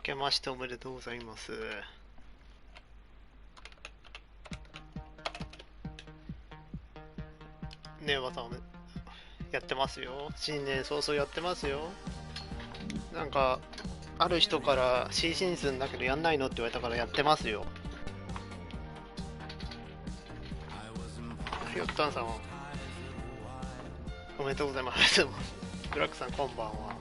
けましておめでとうございます。ねえ、またやってますよ。新年早々やってますよ。なんか、ある人から新シーズンだけどやんないのって言われたからやってますよ。よったんさん、おめでとうございます。ブラックさん、こんばんは。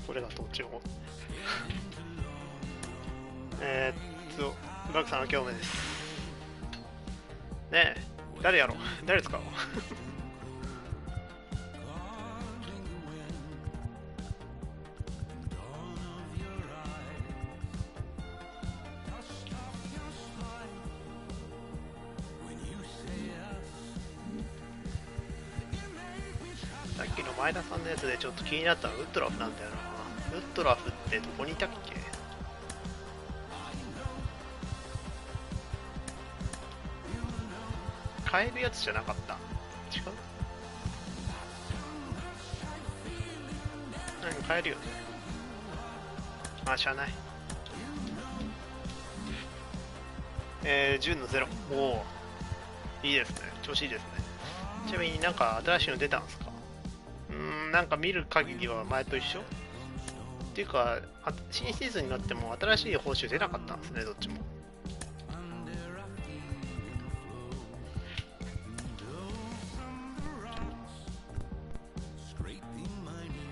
これがどっちも。ブラックさんは今日目です。ねえ、誰やろう、誰使おう。さっきの前田さんのやつでちょっと気になったのウッドラフなんだよな。ウッドラフってどこにいたっけ？買えるやつじゃなかった？違う？何買えるよね。あ、しゃあない。10の0。おお、いいですね。調子いいですね。ちなみになんか新しいの出たんですか？なんか見る限りは前と一緒っていうか、新シーズンになっても新しい報酬出なかったんですね、どっちも。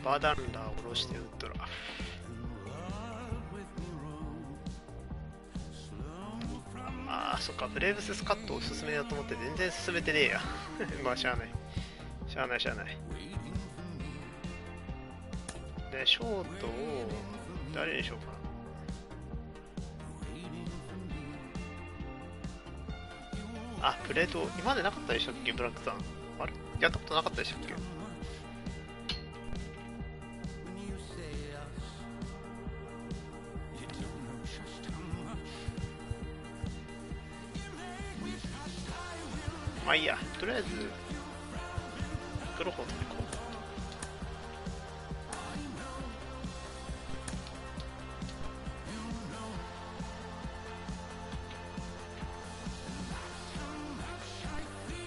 バーダンラーを下ろしてウッドラフ。ああ、そっか、ブレーブススカットを進めようと思って全然進めてねえや。まあ、しゃあない。しゃあない、しゃあない。で、ショートを誰にしようかな。あ、プレート、今までなかったでしたっけ、ブラックさん。あれやったことなかったでしたっけ？まあいいや、とりあえず、クロフォードで行こう。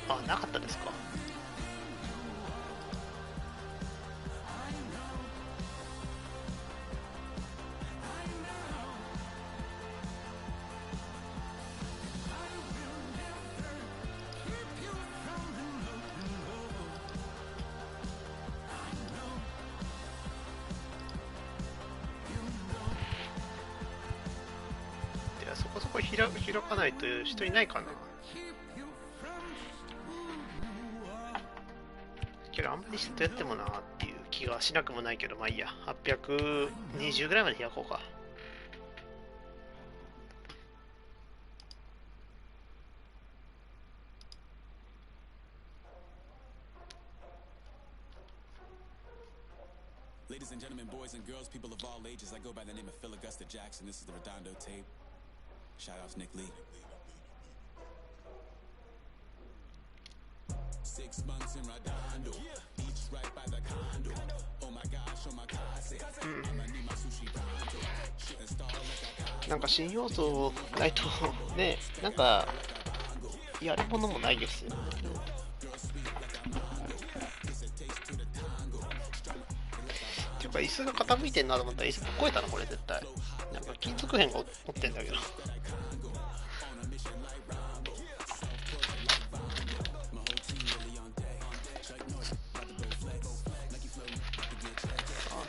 あ、なかったですか。いや、そこそこ開かないと人いないかな。けどあんまり人やってもなっていう気がしなくもないけど、まあいいや。820ぐらいまで開こうか。Ladies and gentlemen, boys and girls, people of all ages, I go by the name of Phil Augusta Jackson. This is the Redondo tape. Shout out to Nick Lee. 6 months in Redondo, beach right by the condo. Oh my gosh, oh my gosh, I'ma need my sushi pronto. Shooting star like a なんか新要素ないとね、なんかやるものもないですよ。ていうか椅子が傾いてんなと思ったら椅子ぶっ壊れたのこれ絶対。なんか金属片が折ってんだけど。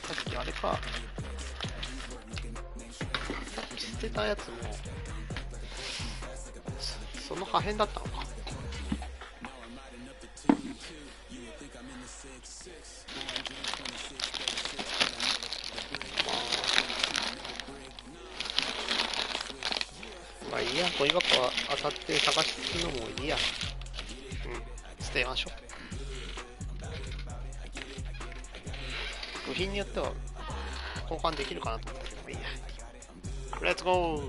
さっきあれか、捨てたやつもその破片だったのか。まあいいや、ゴミ箱はあさって探すのもいいや。捨てましょう。部品によっては交換できるかなと思ったけど、いいや。レッツゴー。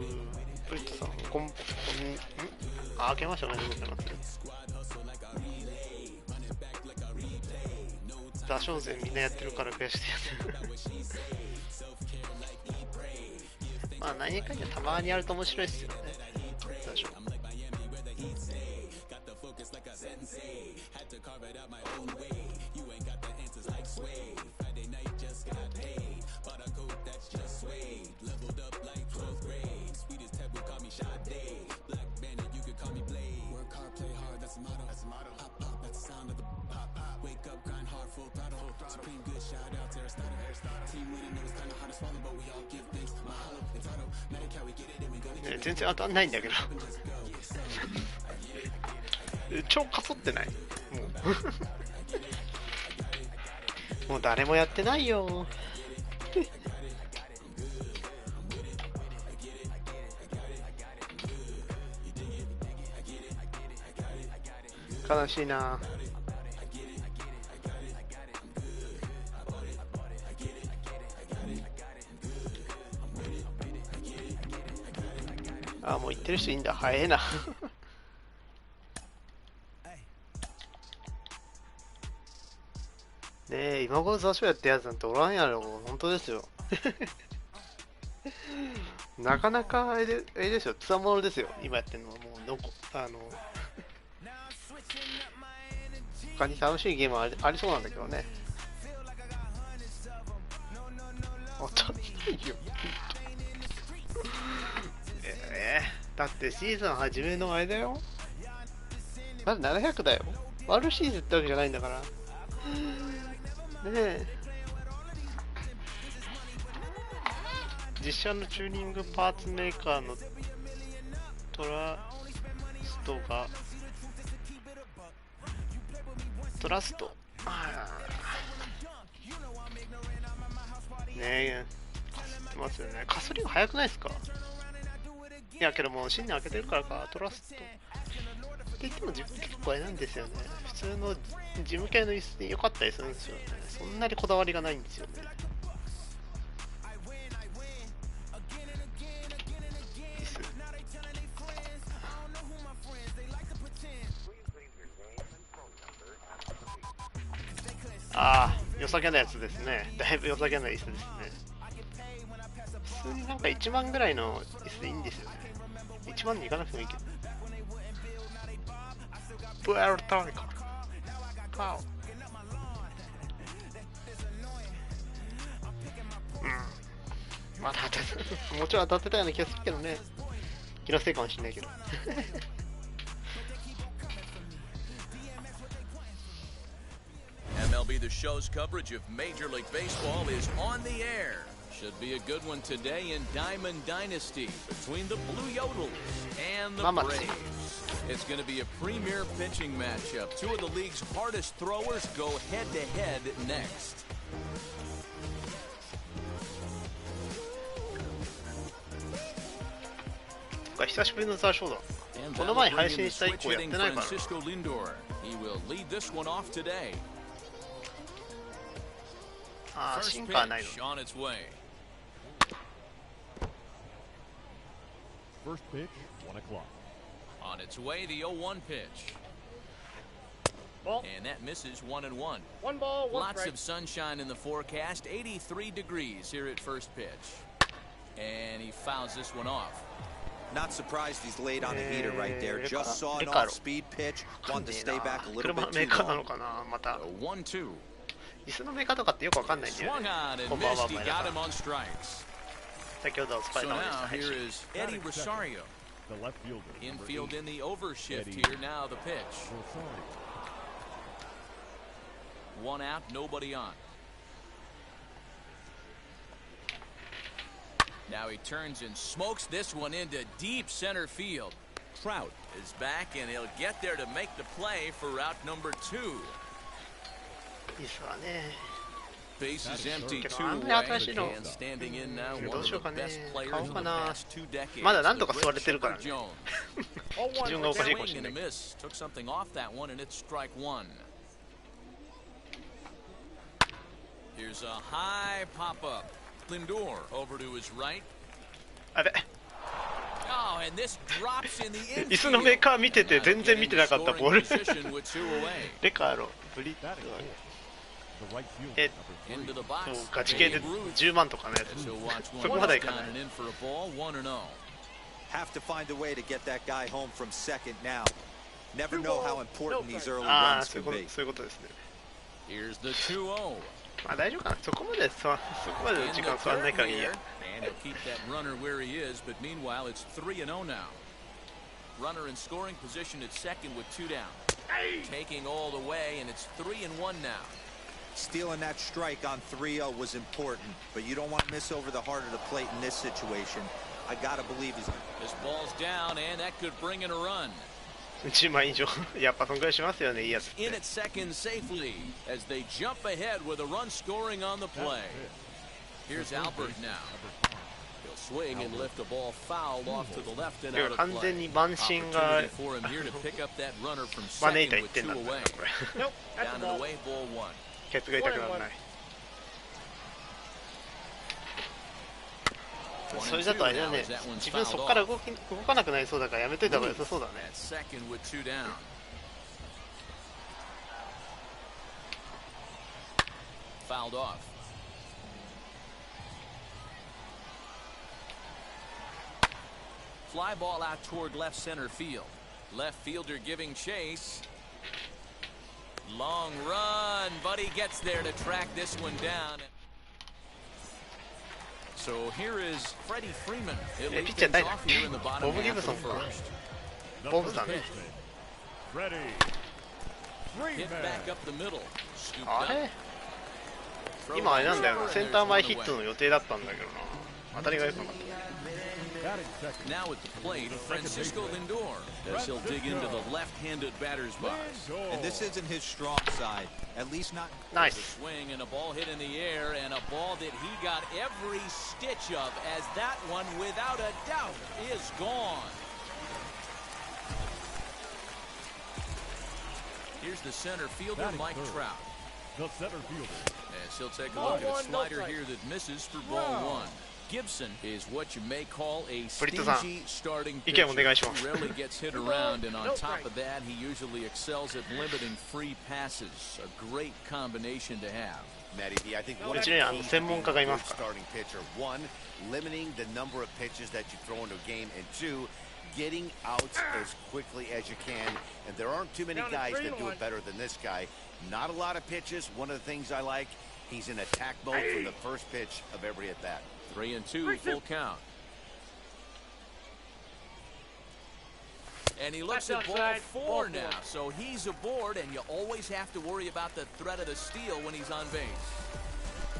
ブリットさん、開けましたね。どうございます。座礁勢みんなやってるから悔しくてやってるまあ何回かたまにやると面白いっすよね座礁。全然当たんないんだけど超かそってないもうもう誰もやってないよ悲しいな。あ、もう行ってる人いいんだ。早えなねえ、今頃座礁やってやつなんておらんやろ。本当ですよなかなかあれですよ、つわものですよ今やってるのは。もうのこ他に楽しいゲームはありそうなんだけどね。当たんないよだってシーズン初めのあれだよ。まだ700だよ。悪シーズンってわけじゃないんだから。ねえ。実写のチューニングパーツメーカーのトラストがねえ、かすってますよね。かすりが早くないですか？いやけどもう新年明けてるからか、トラストって言っても自分結構あれなんですよね。普通の事務系の椅子で良かったりするんですよね。そんなにこだわりがないんですよね。椅子ああ、良さげなやつですね。だいぶ良さげな椅子ですね。普通になんか1万ぐらいの椅子でいいんですよね。1万に行かなくてもいいけど。プエルトリコパオ。うん。まだ当たってもちろん当たってたような気がするけどね。気のせいかもしれないけど。MLB The Show's coverage of Major League Baseball is on the air. Should be a good one today in Diamond Dynasty between the Blue Yodels and the Braves. It's going to be a premier pitching matchup. Two of the league's hardest throwers go head-to-head next. 久しぶりのザ・ショーだ。この前配信した以降やってないからな。ああ、進化はないの。First pitch, 1 o'clock. On its way, the 0-1 pitch. Ball. And that misses 1-1. One ball, one Lots strike. of sunshine in the forecast. 83 degrees here at first pitch. And he fouls this one off. Not surprised he's laid on the heater right there. Just saw an off-speed pitch. Wanted to stay back a little bit too long. 1-2. 椅子のメーカーとかってよくわかんないんだよ Swung ね。 on and こんばんは、 missed. He 前田 got さ him ん。 on strikes. 先ほどお疲 So れ様でした。 now 配 here 信 is Eddie Rosario. The left fielder. number Infield 8, in the overshift Eddie here. Now the pitch. Rosario. 1 out, nobody on. Now he turns and smokes this one into deep center field. Trout is back, and he'll get there to make the play for route number 2. 椅子はね。 Base is empty, けど two あんまり away, 新しいの and standing in now, ど one う of しよう the かね。 best players 買おう of か the な。 past 2 decades. まだなんとか座れてるからね。 Jones. 基準がおかしいかもし Swing れ and ない a。miss. Took something off that one, and it's strike 1. Here's a high pop-up. Lindor over to his right. あれ Oh, and this drops in the 椅子のメー infield. カー見てて全然見てなかったボール Position with 2 away. レカーロブリッド Batting fourth. The right fielder, え number 3. Into the そう box. ガチ系で Babe Ruth. 10万とかのや As つ he'll watch one そこまではい down かない and in for a ball, 1-0. Have to find a way to get that guy home from second now. Never know how important these early ああ runs そうい can うこと be. そういうことですね Here's the 2-0. まあ大丈夫かなそこまでそこまで In 時 the 間座らない third からいい here, や and he'll keep that runner where he is, but meanwhile it's 3-0 now. Runner in scoring position at second with 2 down. Taking all the way, and it's 3-1 now. Stealing that strike on 3-0 was important, but you don't want to miss over the heart of the plate in this situation. I gotta believe he's. This ball's down, and that could bring in a run. 10万以上やっぱそんぐらいしますよねいいやつって In at second safely as they jump ahead with a run scoring on the play. Here's Albert now. He'll swing and lift the ball foul off to the left and out of 完 play. 全に慢心が Opportunity for him here to pick up that runner from 招い second た1 with 点 2 だった away. なこれ Down and away, ball 1. ケツが痛くならないそれだとあれだね自分そこから動かなくなりそうだからやめといた方が良さそうだね At second with 2 down. Fouled off. Fly ball out toward left center field. Left fielder giving chase. Long run, but he gets there to track this one down. So here is Freddie Freeman. He'll lead things off here in the bottom half of the first. The Both first done it. baseman, Freddie Hit Freeman. back up the middle. Scooped あ up. れ今あれなんだよなセンター前ヒットの予定だったんだけどな当たりが良くなかった Batting second, Now at the plate, Francisco Lindor, as he'll dig into the left-handed batter's box. And this isn't his strong side, at least not. Nice Swing and a ball hit in the air, and a ball that he got every stitch of, as that one, without a doubt, is gone. Here's the center fielder, Batting Mike third. Trout. the center fielder. As he'll take a look at a slider here that misses for ball 1. Gibson is what you may call a stingy starting 意見お pitcher. 願いします He rarely gets hit around, and on top of that, he usually excels at limiting free passes. A great combination to have. Matty B, I think one う of ち the に keys 専 to 門 being 家が a いま good すから starting pitcher, one, limiting the number of pitches that you throw into a game, and two, getting outs as quickly as you can. And there aren't too many guys that do it better than this guy. Not a lot of pitches. One of the things I like, he's in attack mode from the first pitch of every at bat. 3-2, full count. And he looks at ball 4 now, so he's aboard, and you always have to worry about the threat of the steal when he's on base.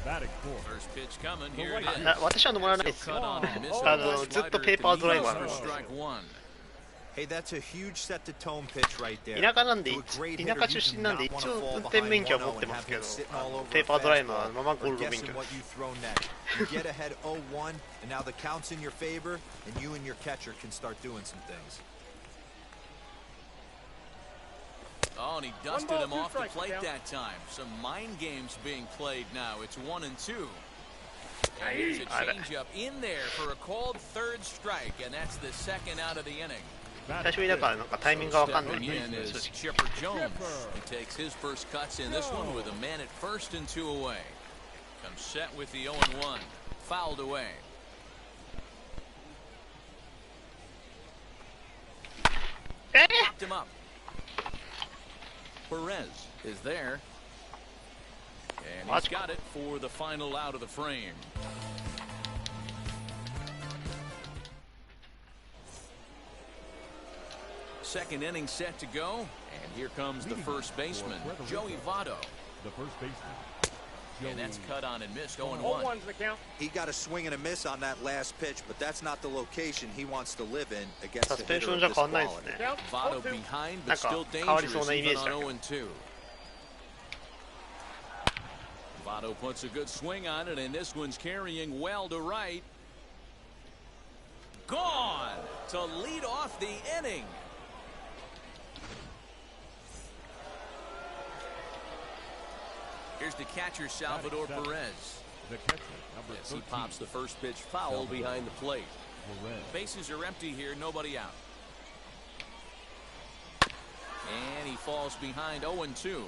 Batting fourth, First pitch coming, here it あ is. 私は乗らないです Cut よ on and miss あ on の the ずっと slider ペーパードライ to バー the なん east です for strike 1. Hey, that's a huge set to tone pitch right there. 田舎なんで To a great 田 hitter, 舎 you 出 do 身なんで not 一 wanna 応 fall 運転 behind 免許は 1-0 持ってま and すけ have ど him sitting all over ペーパードライバー a のままゴー fastball ルド or 免許 guessing で what す you throw next. You get ahead 0-1, and now the count's in your favor, and you and your catcher can start doing some things. Oh, and he dusted him off the plate that time. Some mind games being played now. It's 1-2. And there's a changeup in there for a called third strike, and that's the second out of the inning. 久しぶりだからなんかタイミングが分かんない Stepping in is 正直 Chipper Jones. He takes his first cuts in this one with a man at first and 2 away. Comes set with the 0-1. Fouled away. Popped him up. Perez is there. And he's got it for the final out of the frame. Second inning set to go, and here comes the first baseman, Joey Votto. the first baseman. And that's cut on and missed, 0-1. He got a swing and a miss on that last pitch, but that's not the location he wants to live in against a hitter of this quality. Votto behind, なん but か still 変わりそう dangerous なイメー even ジだ on けど 0-2. Votto puts a good swing on it, and this one's carrying well to right. Gone to lead off the inning. Here's the catcher, Salvador Batting seventh. Perez. The catcher, number As he 13, pops the first pitch foul behind the plate. Perez. Bases are empty here, nobody out. And he falls behind 0-2.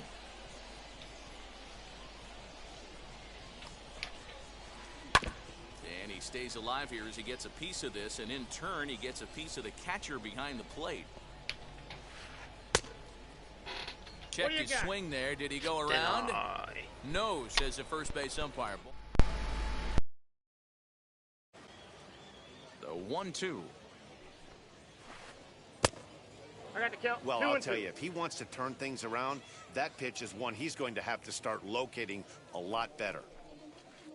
stays alive here as he gets a piece of this, and in turn he gets a piece of the catcher behind the plate. Check his swing there. Did he go around? No, says the first base umpire. The 1-2. I got the count. Well, I'll tell you, if he wants to turn things around, that pitch is one he's going to have to start locating a lot better.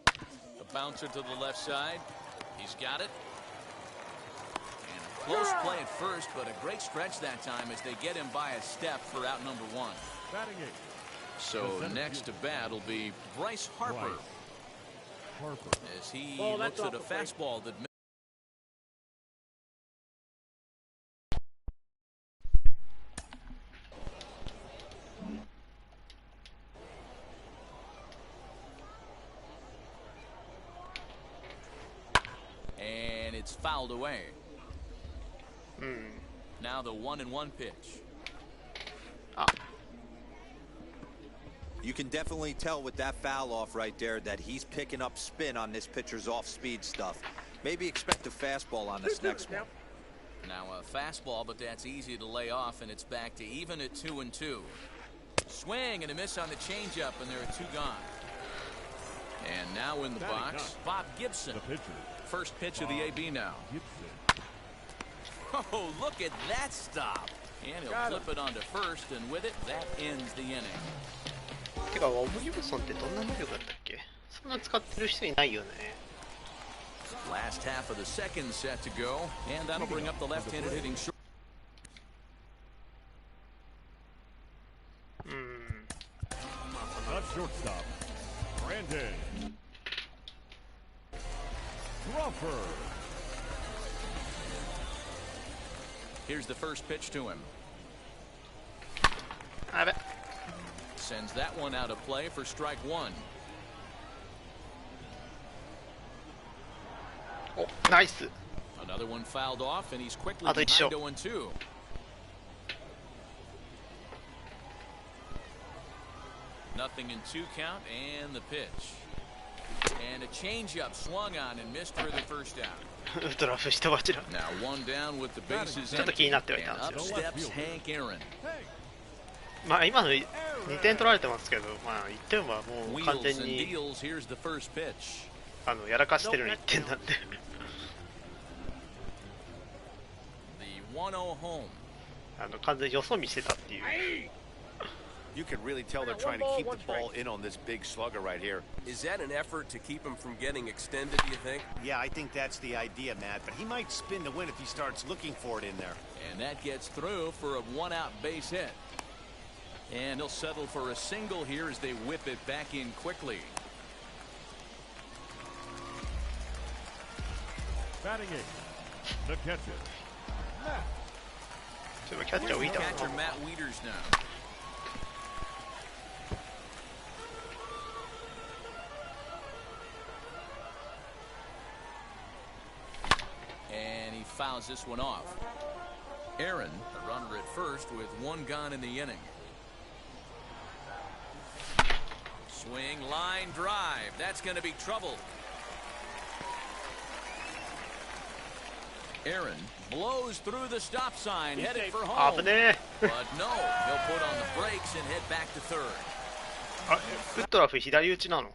The bouncer to the left side. He's got it. And a close play at first, but a great stretch that time as they get him by a step for out number 1. Batting 8. So next to bat will be Bryce Harper. As he looks at a fastball that and it's fouled away. Now the 1-1 pitch. You can definitely tell with that foul off right there that he's picking up spin on this pitcher's off-speed stuff. Maybe expect a fastball on this next one. Now a fastball, but that's easy to lay off, and it's back to even at 2-2. Swing and a miss on the changeup, and there are 2 gone. And now in the box, Bob Gibson. The pitcher. First pitch of the AB now. Gibson. Oh, look at that stop. And he'll flip it onto first, and with it, that ends the inning. てか、オブギブソンってどんな能力だったっけ？そんな使ってる人いないよね。Last half of the second set to go, and that'll bring up the left-handed hitting short. Not shortstop. Brandon Crawford. Here's the first pitch to him. Sends that one out of play for strike 1. Oh, nice. Another one fouled off, and he's quickly あと1 behind 0-2. Nothing in 2 count, and the pitch. And a changeup swung on and missed for the first out. ウルトラフしたバチだ。 Now 1 down with the bases ちょっと気になってはいた and んです up よ。 steps Hank Aaron. まあ今の2点取られてますけど、まあ1点はもう完 Wheels 全 and に deals. Here's the first pitch. やらかしてるの1点なんで。The 1-0 home. 完全によそ見してたっていう。 You can really tell they're trying to keep the ball in on this big slugger right here. Is that an effort to keep him from getting extended, do you think? Yeah, I think that's the idea, Matt, but he might spin to win if he starts looking for it in there. And that gets through for a 1-out base hit. And he'll settle for a single here as they whip it back in quickly. Batting 8. The catcher. Matt. ちょっとキャッチャー浮いたな。 Catcher Matt Wieters now. And he fouls this one off. Aaron, the runner at first with 1 gone in the inning. Swing, line drive. That's going to be trouble. Aaron blows through the stop sign, headed for home. 危ねえ。 But no, he'll put on the brakes and head back to third. あ、ウッドラフ左打ちなの。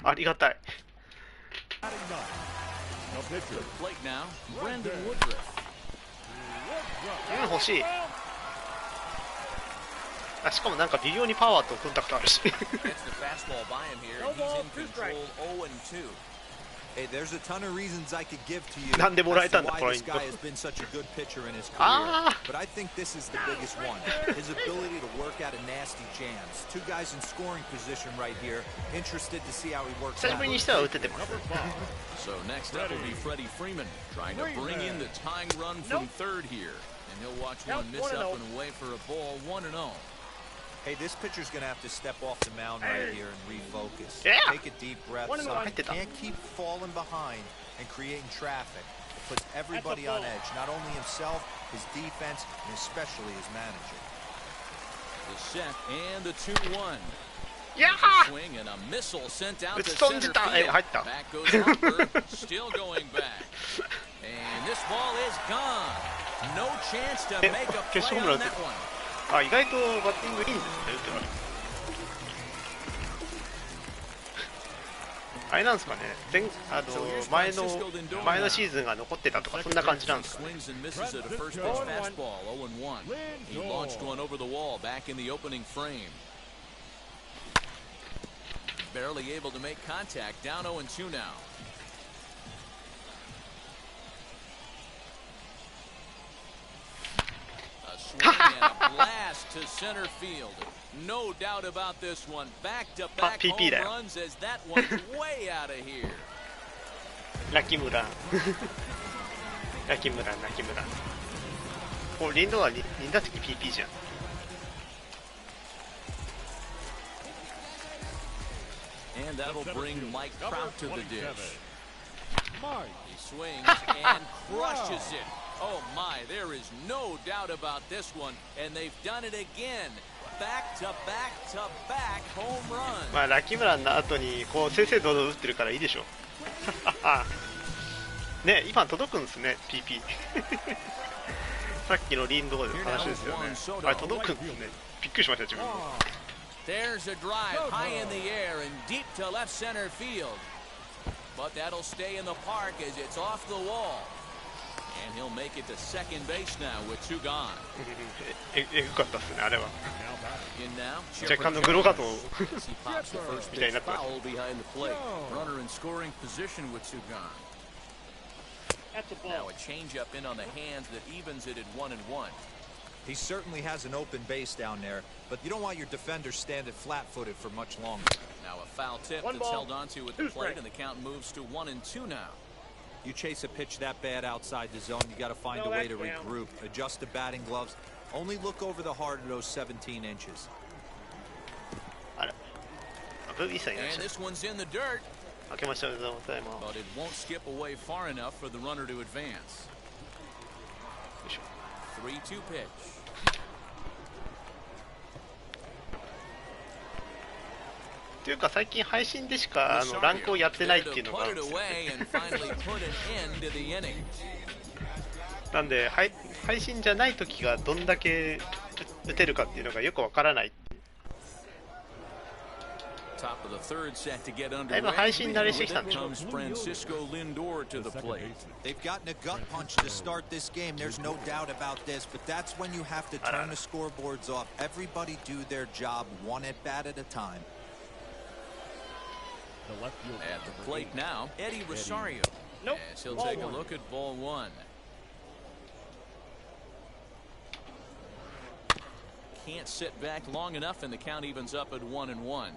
ありがたい。 Batting 9. The pitcher. Plate now, Brandon Woodruff. 欲しい。あ、しかもなんか微妙にパワーとコンタクトあるし。 Gets the fastball by him here, and he's in control 0-2. Hey, there's a ton of reasons I could give to you なんでもらえ as た to んだ、 why ポイ this ント。 guy has been such a good pitcher in his career. あ But I think this is the biggest one. His ability to work out of nasty jams. 2 guys in scoring position right here. Interested to see how he works 久し out. ぶりにしては打ててます。 So next up will be Freddie Freeman, trying to bring in the tying run from third here. And he'll watch one miss up and away for a ball, 1-0. Hey, this pitcher's going to have to step off the mound right here and refocus. Yeah. Take a deep breath. Son. Can't keep falling behind and creating traffic. It puts everybody on edge, not only himself, his defense, and especially his manager. The set and the 2-1. いやー Swing and a missile sent out 打 to ち飛んで center た。 field. 入った。 Back goes Harper, still going back. And this ball is gone. No chance to make a play on that one. あ、意外とバッティングいいんですね、ウルトラ。あれなんですかね、前のシーズンが残ってたとかそんな感じなんですかね。Swings and misses at a first pitch fastball, 0-1. He launched one over the wall back in the opening frame. Barely able to make contact, down 0-2 now. A swing and a blast to center field. No doubt about this one. Back-to-back home runs as that one's way out of here. ラキムランラキムランラキムラン。お、リンドは2打席 PP じゃん。And that'll bring Mike Trout to the dish. Mike. He swings and crushes it. Oh my, there is no doubt about this one, and they've done it again. Back to back to back home runs. まあラキムランの後にこう正々堂々打ってるからいいでしょ。ね、今届くんですね PP さっきのリンドの話ですよね。あれ届くんですね。びっくりしました自分。There's a drive high in the air and deep to left center field. But that'll stay in the park as it's off the wall. And he'll make it to second base now with two gone. えぐかったっすねあれは。 In now, 若干のグロかと as he pops the first みたい pitch になってます。 foul behind the plate. Runner in scoring position with two gone. Now a changeup in on the hands that evens it at 1-1. He certainly has an open base down there, but you don't want your defender standing flat-footed for much longer. Now a foul tip that's held onto at the plate, and the count moves to 1-2 now. You chase a pitch that bad outside the zone, you got to find a way to regroup, adjust the batting gloves. Only look over the heart of those 17 inches. あれ、ブービーさんいらっしゃ And る。 this one's in the dirt, 明けましておめでとうございます。 but it won't skip away far enough for the runner to advance. よいしょ。 3-2 pitch. というか最近配信でしかランクをやってないっていうのがあるん Put です it よね。 away and finally put an end to the inning. なんで配信じゃない時がどんだけ打てるかっていうのがよくわからない。 Top of the third set to get だいぶ underway. 配信慣れしてきたんでしょ。 Comes Francisco Lindor to the plate. They've gotten a gut punch to start this game. There's no doubt about this, but that's when you have to turn the scoreboards off. Everybody do their job one at bat at a time. The left fielder. At the plate now, Eddie Rosario. As he'll take a look at ball one. Can't sit back long enough, and the count evens up at 1-1.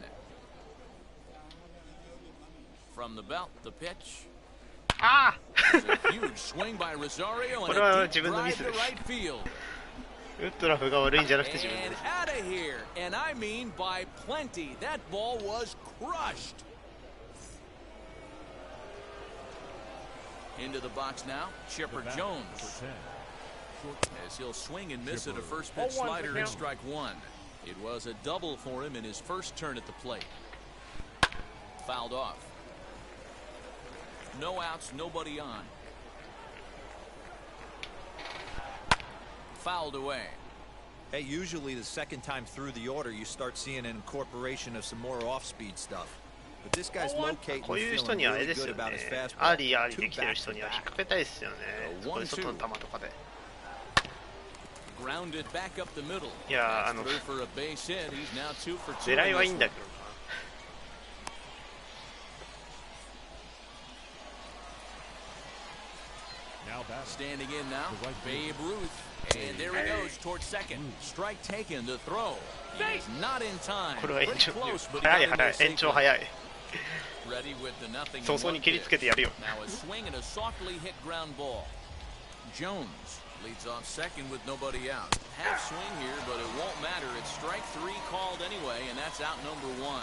From the belt, the pitch. あ There's a huge swing by Rosario これは and a 自 deep 分のミ drive ス to です。 right field. ウッドラフが悪いんじゃなくて自分 And です。 out of here, and I mean by plenty. That ball was crushed. Into the box now, Chipper Jones. As he'll swing and miss at a first pitch slider and strike one. It was a double for him in his first turn at the plate. Fouled off. No outs, nobody on. Fouled away. Hey, usually the second time through the order, you start seeing an incorporation of some more off-speed stuff. But this guy's locating こういう人 feeling にはあれ really です good よ about ね his。fastball. アーリーで Two きてる人には引っ back-to-back. 掛けたいですよね。こういう外の球とかで。 Grounded back up the middle. いや That's through for a base hit. He's now 2 for 2. 狙い in はいい this んだ one. けどな。 Now back. Standing in now, Babe Ruth. And there he goes towards second. Strike taken to throw. He's not in time. これは延 Pretty 長 close, but he 早い got in 早 there い延長 safely. 早い。 Ready with the nothing. 早々に蹴りつけてやるよ。 Now a swing and a softly hit ground ball. Jones leads off second with nobody out. Half swing here, but it won't matter. It's strike 3 called anyway, and that's out number 1.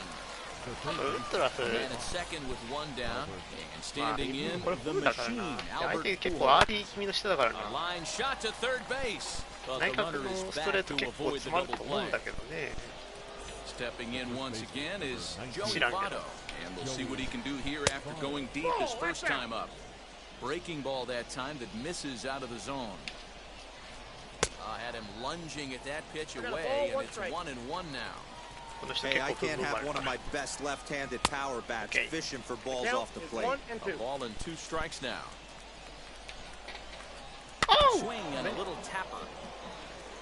ウッドラフ、 And at second with 1 down, and まあ standing in これ the フルだからな。 machine, 相 Albert 手結構 Pujols. アーリー気味の人だから A な。 line shot to third base, but 内 the 角 runner の is ストレー back ト to 結構 avoid the 詰まる double と思うん play. だけどね。Stepping in once again is Joey Votto, and we'll see what he can do here after going deep his first time up. Breaking ball that time that misses out of the zone. Had him lunging at that pitch away, and it's 1-1 now. Hey, I can't have one of my best left-handed power bats fishing for balls off the plate. A ball and 2 strikes now. Swing and a little tapper.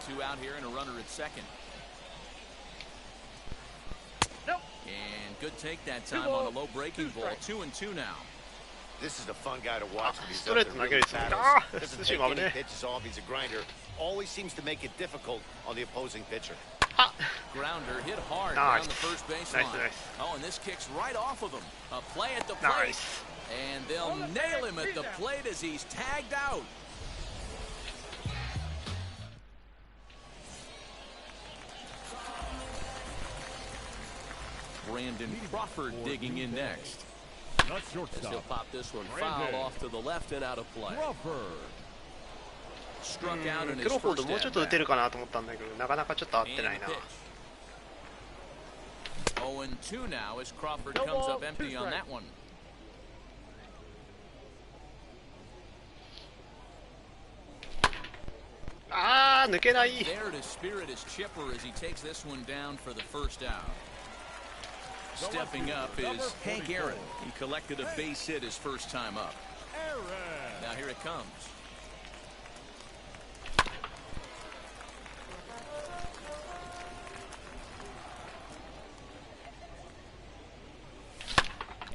2 out here and a runner at second. And good take that time on a low breaking ball. 2-2 now. This is a fun guy to watch when he's up there really battles. Doesn't take any pitches off. He's a grinder. Always seems to make it difficult on the opposing pitcher. Grounder hit hard down the first baseline. Oh, and this kicks right off of him. A play at the plate. And they'll nail him at the plate as he's tagged out. Brandon Crawford digging in next. As he'll pop this one foul off to the left and out of play. Struck out in his first もうちょっと打てるかなと思ったんだけど、なかなかちょっと合ってないな。0-2 now as Crawford comes up empty on that one. There to spirit his chipper as he takes this one down for the first out. Stepping up is Hank Aaron. He collected a base hit his first time up. Now here it comes.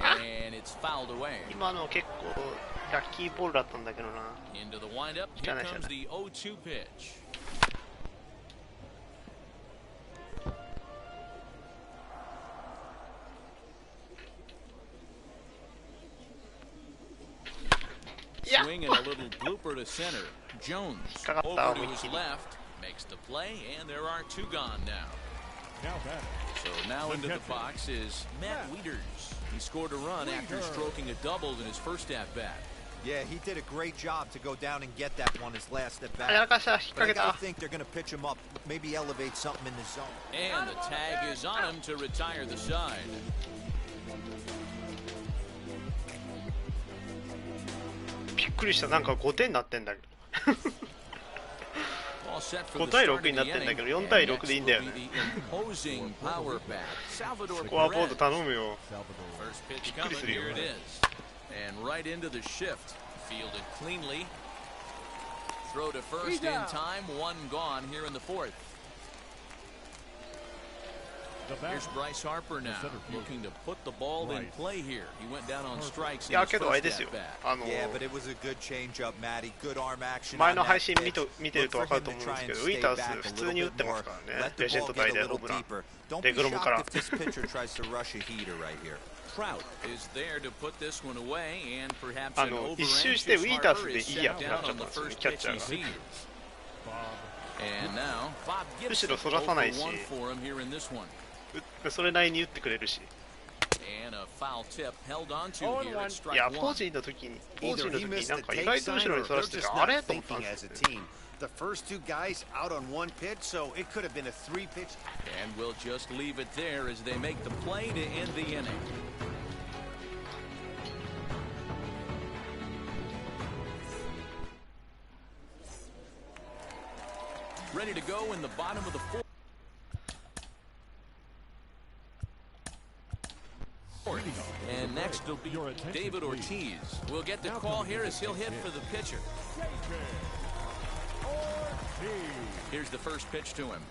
And it's fouled away. 今の結構ラッキーボールだったんだけどな。 Into the windup. Here comes the 0-2 pitch. Swing and a little blooper to center. Jones over to his left, makes the play, and there are 2 gone now. So now into the box is Matt Wieters. He scored a run after stroking a double in his first at bat. Yeah, he did a great job to go down and get that one his last at bat. But I think they're going to pitch him up, maybe elevate something in the zone. And the tag is on him to retire the side. Like 5点になってんだけど5対6になってんだけど4対6でいいんだよねスコアボード頼むよびっくりするよ And right into the shift. Fielded cleanly. Throw to first in time. 1 gone here in the 4th. Here's Bryce Harper now, looking to put the ball in play here. He went down on strikes in his first at bat. Yeah, but it was a good change-up, Matty. Good arm action. 前の配信見てると分かると思うんですけど、ウィータース普通に打ってますからね。レジェンド対でホームラン。デグロムから。Trout is there to put this one away and perhaps an overanxious Harper is shut down on the first pitch he sees. And now Bob Gibson 0-1 for him here in this one. それなりに打ってくれるし。And a foul tip held on to here at strike いや、ポージーの時になんか意外と後ろにそらしててあれと思ったんですよ。The first 2 guys out on 1 pitch, so it could have been a 3 pitch. And we'll just leave it there as they make the play to end the inning. Ready to go in the bottom of the 4th. And next will be David Ortiz. We'll get the call here as he'll hit for the pitcher. Here's the first pitch to him.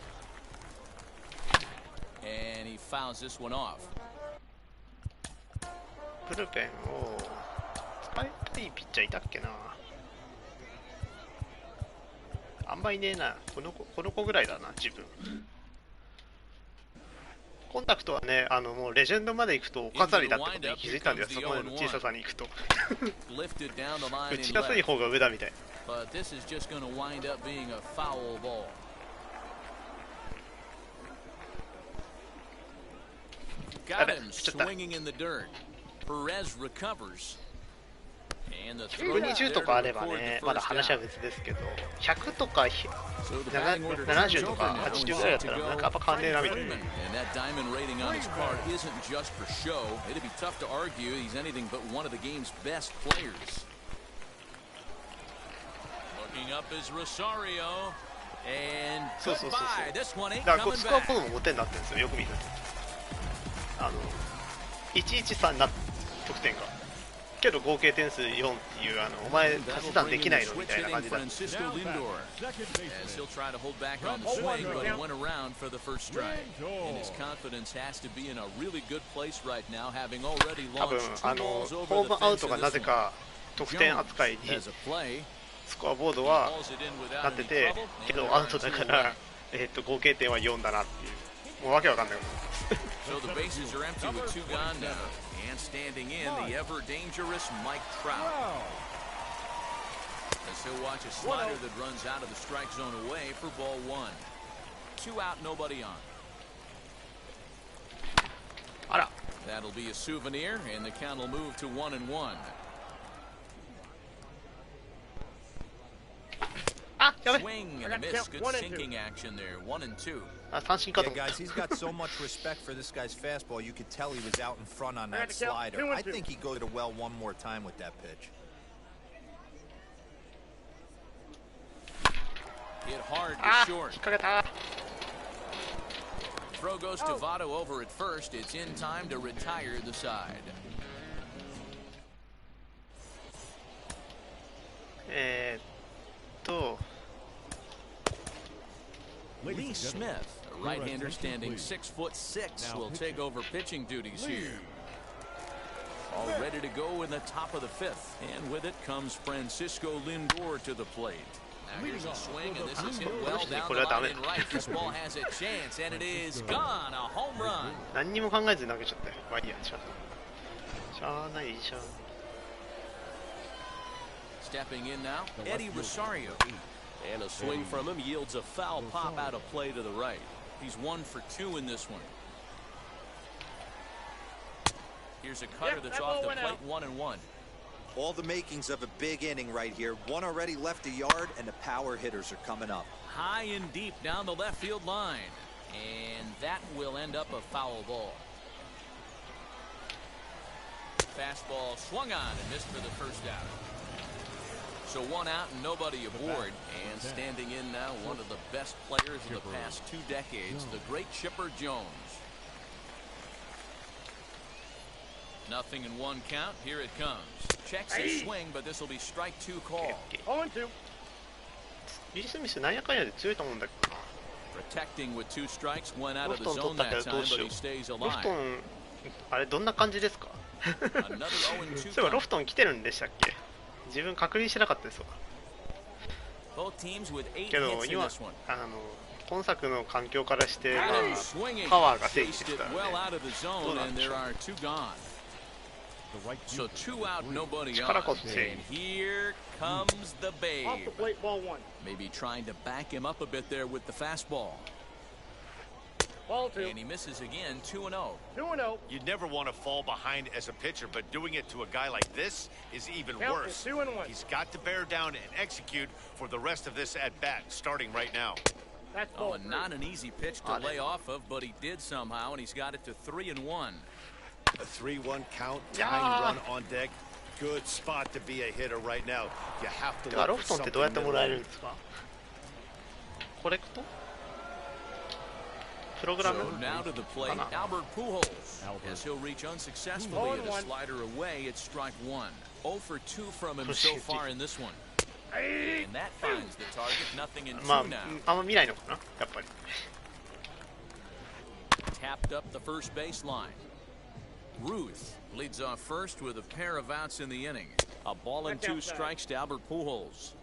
And he fouls this one off. ブルペンを使いたいピッチャーいたっけな。あんまいねえな。この子ぐらいだな、自分。コンタクトはね、もうレジェンドまで行くとお飾りだってことに気づいたんだよ、そこまでの小ささに行くと。打ちやすい方が上だみたい。But this is just going to wind up being a foul ball. Got him swinging in the dirt. Perez recovers. And the throw 120 とかあればね、まだ話は別ですけど、100とか70とか80ぐらいだったらなんかやっぱ変わんねえなみたいな。 And that diamond rating on his card isn't just for show. It'd be tough to argue he's anything but one of the game's best players. Looking up is Rosario. And goodbye. This one ain't だからこう coming スコア back. ボードも5点になってるんですよ、よく見ると。113な得点が。けど合計点数4っていう、お前足し算できないのみたいな感じだった。 Francisco Lindor, as he'll try to hold back on the swing, but he went around for the first strike. And his confidence has to be in a really good place right now, having already 多分 launched two balls ホ over ーム the アウ fence トが in な this ぜ one. か得点扱いに As a play, スコアボード he は hauls it in な without って any て、 trouble, け and ど they're アウ on トだ two か away. ら、合計点は4だなっていう、もうわけわかんない。 So the bases are empty with two gone now. And standing in, the ever-dangerous Mike Trout. As he'll watch a slider that runs out of the strike zone away for ball one. 2 out, nobody on. あら、 That'll be a souvenir, and the count will move to 1-1. あ、やべ、 Swing and a miss. Good sinking action there. 1-2. あ、三振かと Yeah, 思った。 guys, he's got so much respect for this guy's fastball. You could tell he was out in front on that slider. I think he'd go to the well one more time with that pitch. Hit hard to あ、 short. 引っ掛けた。 Throw goes to Votto over at first. It's in time to retire the side. Lee Smith, a right-hander standing 6'6", will take over pitching duties here. All ready to go in the top of the fifth, and with it comes Francisco Lindor to the plate. Now here's a swing, and this is hit well down the line and right. This ball has a chance, and it is gone. A home run. 何にも考えずに投げちゃったよ。まあいいや、しゃあないじゃん。 Stepping in now, Eddie Rosario. And a swing from him yields a foul pop out of play to the right. He's 1 for 2 in this one. Here's a cutter that's off the plate, 1-1. All the makings of a big inning right here. One already left the yard, and the power hitters are coming up. High and deep down the left field line. And that will end up a foul ball. Fastball swung on and missed for the first out. So 1 out and nobody aboard. And standing in now, one of the best players in the past 2 decades, the great Chipper Jones. Nothing in 1 count. Here it comes. Checks his swing, but this will be strike 2 call. ビリー・スミスなんやかんやで強いと思うんだけどな。 Protecting with 2 strikes, went out ロ of フ the トン取 zone ったけ that どど time, うし but よ he stays う。ロフ alive. トン、あれどんな感じですか？ Another 0-2そういえばロフトン来てるんでしたっけ？自分確認してなかったですわ。 Both teams with 8けど hits in 今 this one. 今作の環境からして、ま And あ swinging, パワーが正義 chased です it からね。 well out of the zone, and there are 2 gone. So 2 out, nobody on. 力こそ正 And 義。 here comes the babe. Maybe trying to back him up a bit there with the fastball. And he misses again, 2-0. You'd never want to fall behind as a pitcher, but doing it to a guy like this is even worse. He's got to bear down and execute for the rest of this at-bat, starting right now. Oh, and not an easy pitch to lay off of, but he did somehow, and he's got it to 3-1. A 3-1 count, tying run on deck. Good spot to be a hitter right now. You have to てかロ look フト for ンってどうや something ってもらえる middle. んですか？コレクト？プログラム？ So now to the plate, Albert Pujols. As he'll reach unsuccessfully at a slider away, it's strike 1. 0 for 2 from him so far in this one. And that finds the target, nothing in 2ま now. ああんま見ないのかな、やっぱり。 Tapped up the first baseline. Ruth leads off first with a pair of outs in the inning. A ball and 2 strikes to Albert Pujols.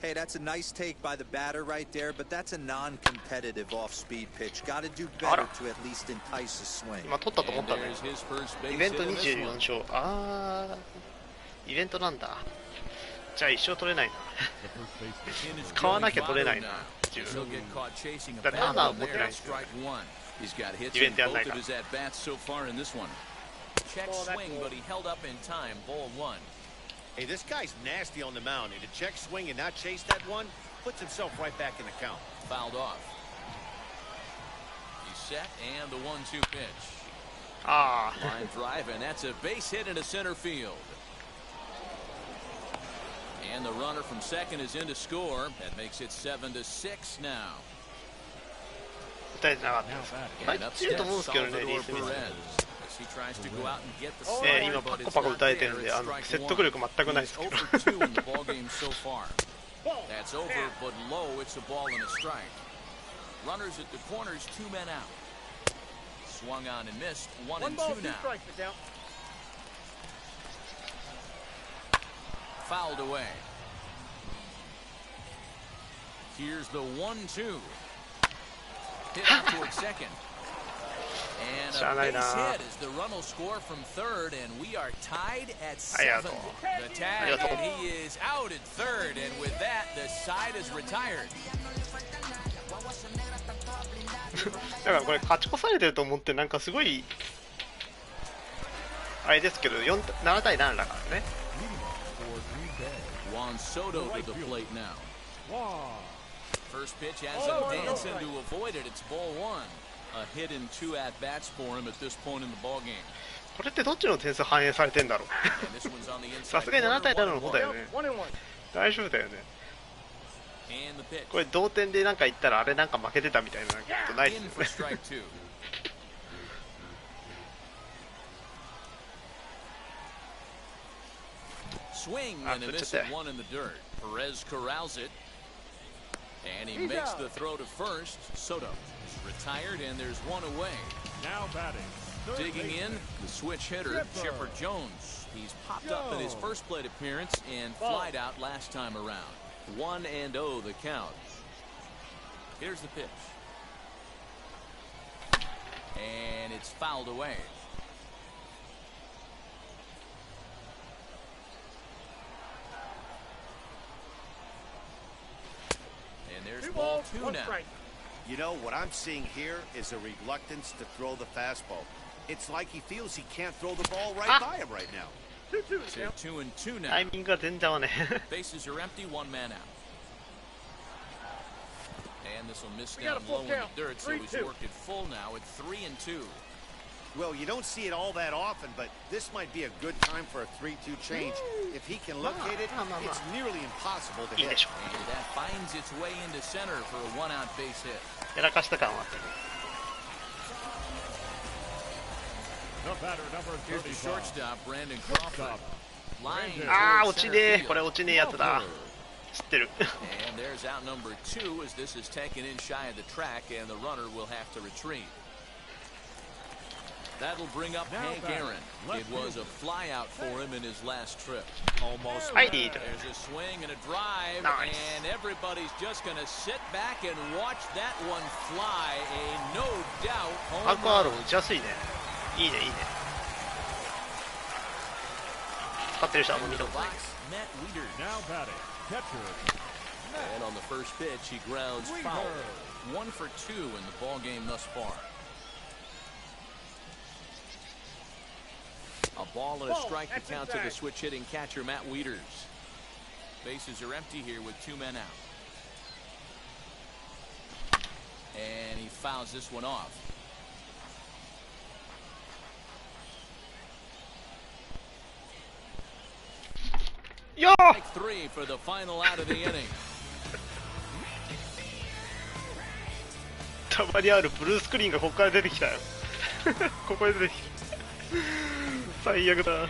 Hey, that's a nice take by the batter right there, but that's a non-competitive off-speed pitch. Got to do better to at least entice a swing. 今取ったと思っ And たね。 there's his first base イベント hit in this 24 one. 勝。イベントなんだ。じゃあ一生取れないな。 In his 買わなきゃ Joey 取れない Votto な。 now. 自 He'll 分。 get caught chasing a だって foul ターナー ball 持って there. ないんですよ。 Strike 1. He's got hits イベン in トやんな both いか of ら。 his at-bats so far in this one. Check swing, but he held up in time. Ball 1. Hey, this guy's nasty on the mound, and to check swing and not chase that one puts himself right back in the count. Fouled off. He's set, and the 1-2 pitch. Line drive, and that's a base hit into center field. And the runner from second is in to score. That makes it 7-6 now. 打たれてなかったです。入ってると思うんですけどね、リースミス。今パコパコ打たれてるんで、説得力全くないですけど。That's over, but low. It's a ball and a strike. Runners at the corners, 2 men out. Swung on and missed. 1-2 now. Fouled away. Here's the 1-2. Hit out towards second. And a base hit as the run will score from third, and we are tied at 7. The tag, and he is out at third, and with that, the side is retired. だからこれ勝ち越されてると思ってなんかすごいあれですけど7対7だからね。Juan Soto to the plate now. First pitch has him dancing to avoid it. It's ball 1. A hit in 2 at bats for him at this point in the ball game. これってどっちの点数反映されてんだろう。さすがに7対7の方だよね。大丈夫だよね。これ同点でなんか言ったらあれなんか負けてたみたいなことないですよね。Swing and a miss at 1 in the dirt. Perez corrals it. And he makes the throw to first. Soto is retired, and there's 1 away. Now batting. Digging in, the switch hitter, Chipper Jones. He's popped up in his first plate appearance and flied out last time around. 1-0 the count. Here's the pitch. And it's fouled away. There's ball 2 now. You know, what I'm seeing here is a reluctance to throw the fastball. It's like he feels he can't throw the ball right by him right now. 2-2 now. タイミングが全然合わね。 Bases are empty, 1 man out. And this will miss down low in the dirt, so he's worked it full now at 3-2. Well, you don't see it all that often, but this might be a good time for a 3-2 change. If he can locate it, it's nearly impossible to hit. And that finds its way into center for a 1-out base hit. やらかした感はあったけど。 The batter, number Here's the 35. shortstop, Brandon Crawford. Line ああ、 towards 落ち center ねえ。 field. これ落ちねえやつだ。知ってる。 And there's out number 2 as this is taken in shy of the track, and the runner will have to retreat. That'll bring up Hank Aaron. It was a fly out for him in his last trip. Almost. I need. There's a swing and a drive, Nice. and everybody's just going to sit back and watch that one fly. A no doubt ア home クアロ run. 打ちやすいね。いいね、いいね。使ってる人はもう見たことないけど。 Matt Wieters. Now batting. Catcher. And on the first pitch, he grounds foul. 1 for 2 in the ball game thus far. A ball and a strike to count to the switch hitting catcher Matt Wieters. Bases are empty here with 2 men out. And he fouls this one off. Yo! Strike 3 for the final out of the inning. たまにあるブルースクリーンがここから出てきたよ。ここで出てきた。最悪だ。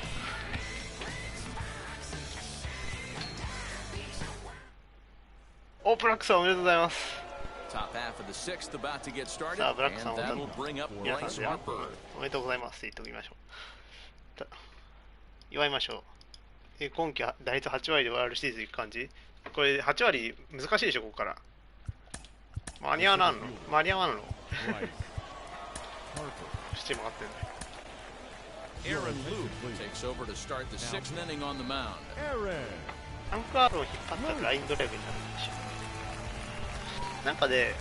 お、ブラックさんおめでとうございます。 Top half of the 6th about to get started, さあ、ブラックさん and おめで that'll とう bring up 皆さん Bryce で Harper. おめでとうございますって言っておきましょう。祝いましょう。今季打率8割でワールドシリーズ行く感じ。これ8割難しいでしょ、ここから。間に合わんの間に合わんの Bryce. Harper. 七回ってんだよ。 Aaron Luke takes over to start the 6th inning on the mound. Aaron. アンクアールを引っ張ったらラインドライブになるんでしょ。なんかね、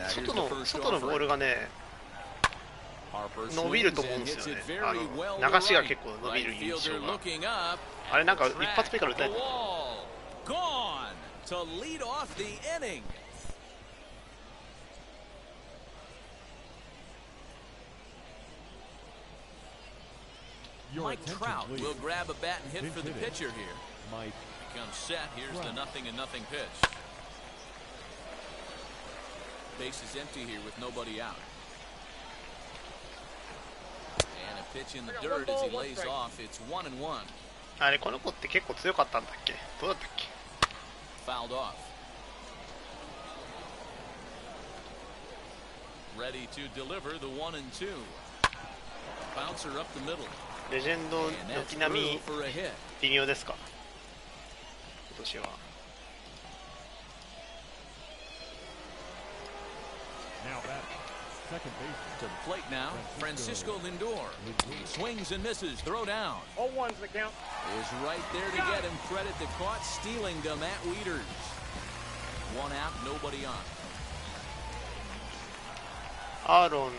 外のボールがね、伸びると思うんですよね。流しが結構伸びる印象が。あれなんか一発目から打たれてる。Mike Trout will grab a bat and hit for the pitcher here. Mike becomes set. Here's the 0-0 pitch. Base is empty here with nobody out. And a pitch in the dirt as he lays off. It's 1-1. あれこの子って結構強かったんだっけ？どうだったっけ？ Fouled off. Ready to deliver the 1-2. Bouncer up the middle. レジェンド軒並み微妙ですか今年は。To the plate now, Francisco Lindor. He swings and misses, throw down. 0-1's the count. Is right there to get him credit that caught stealing to Matt Wieters. One out, nobody on. アーロン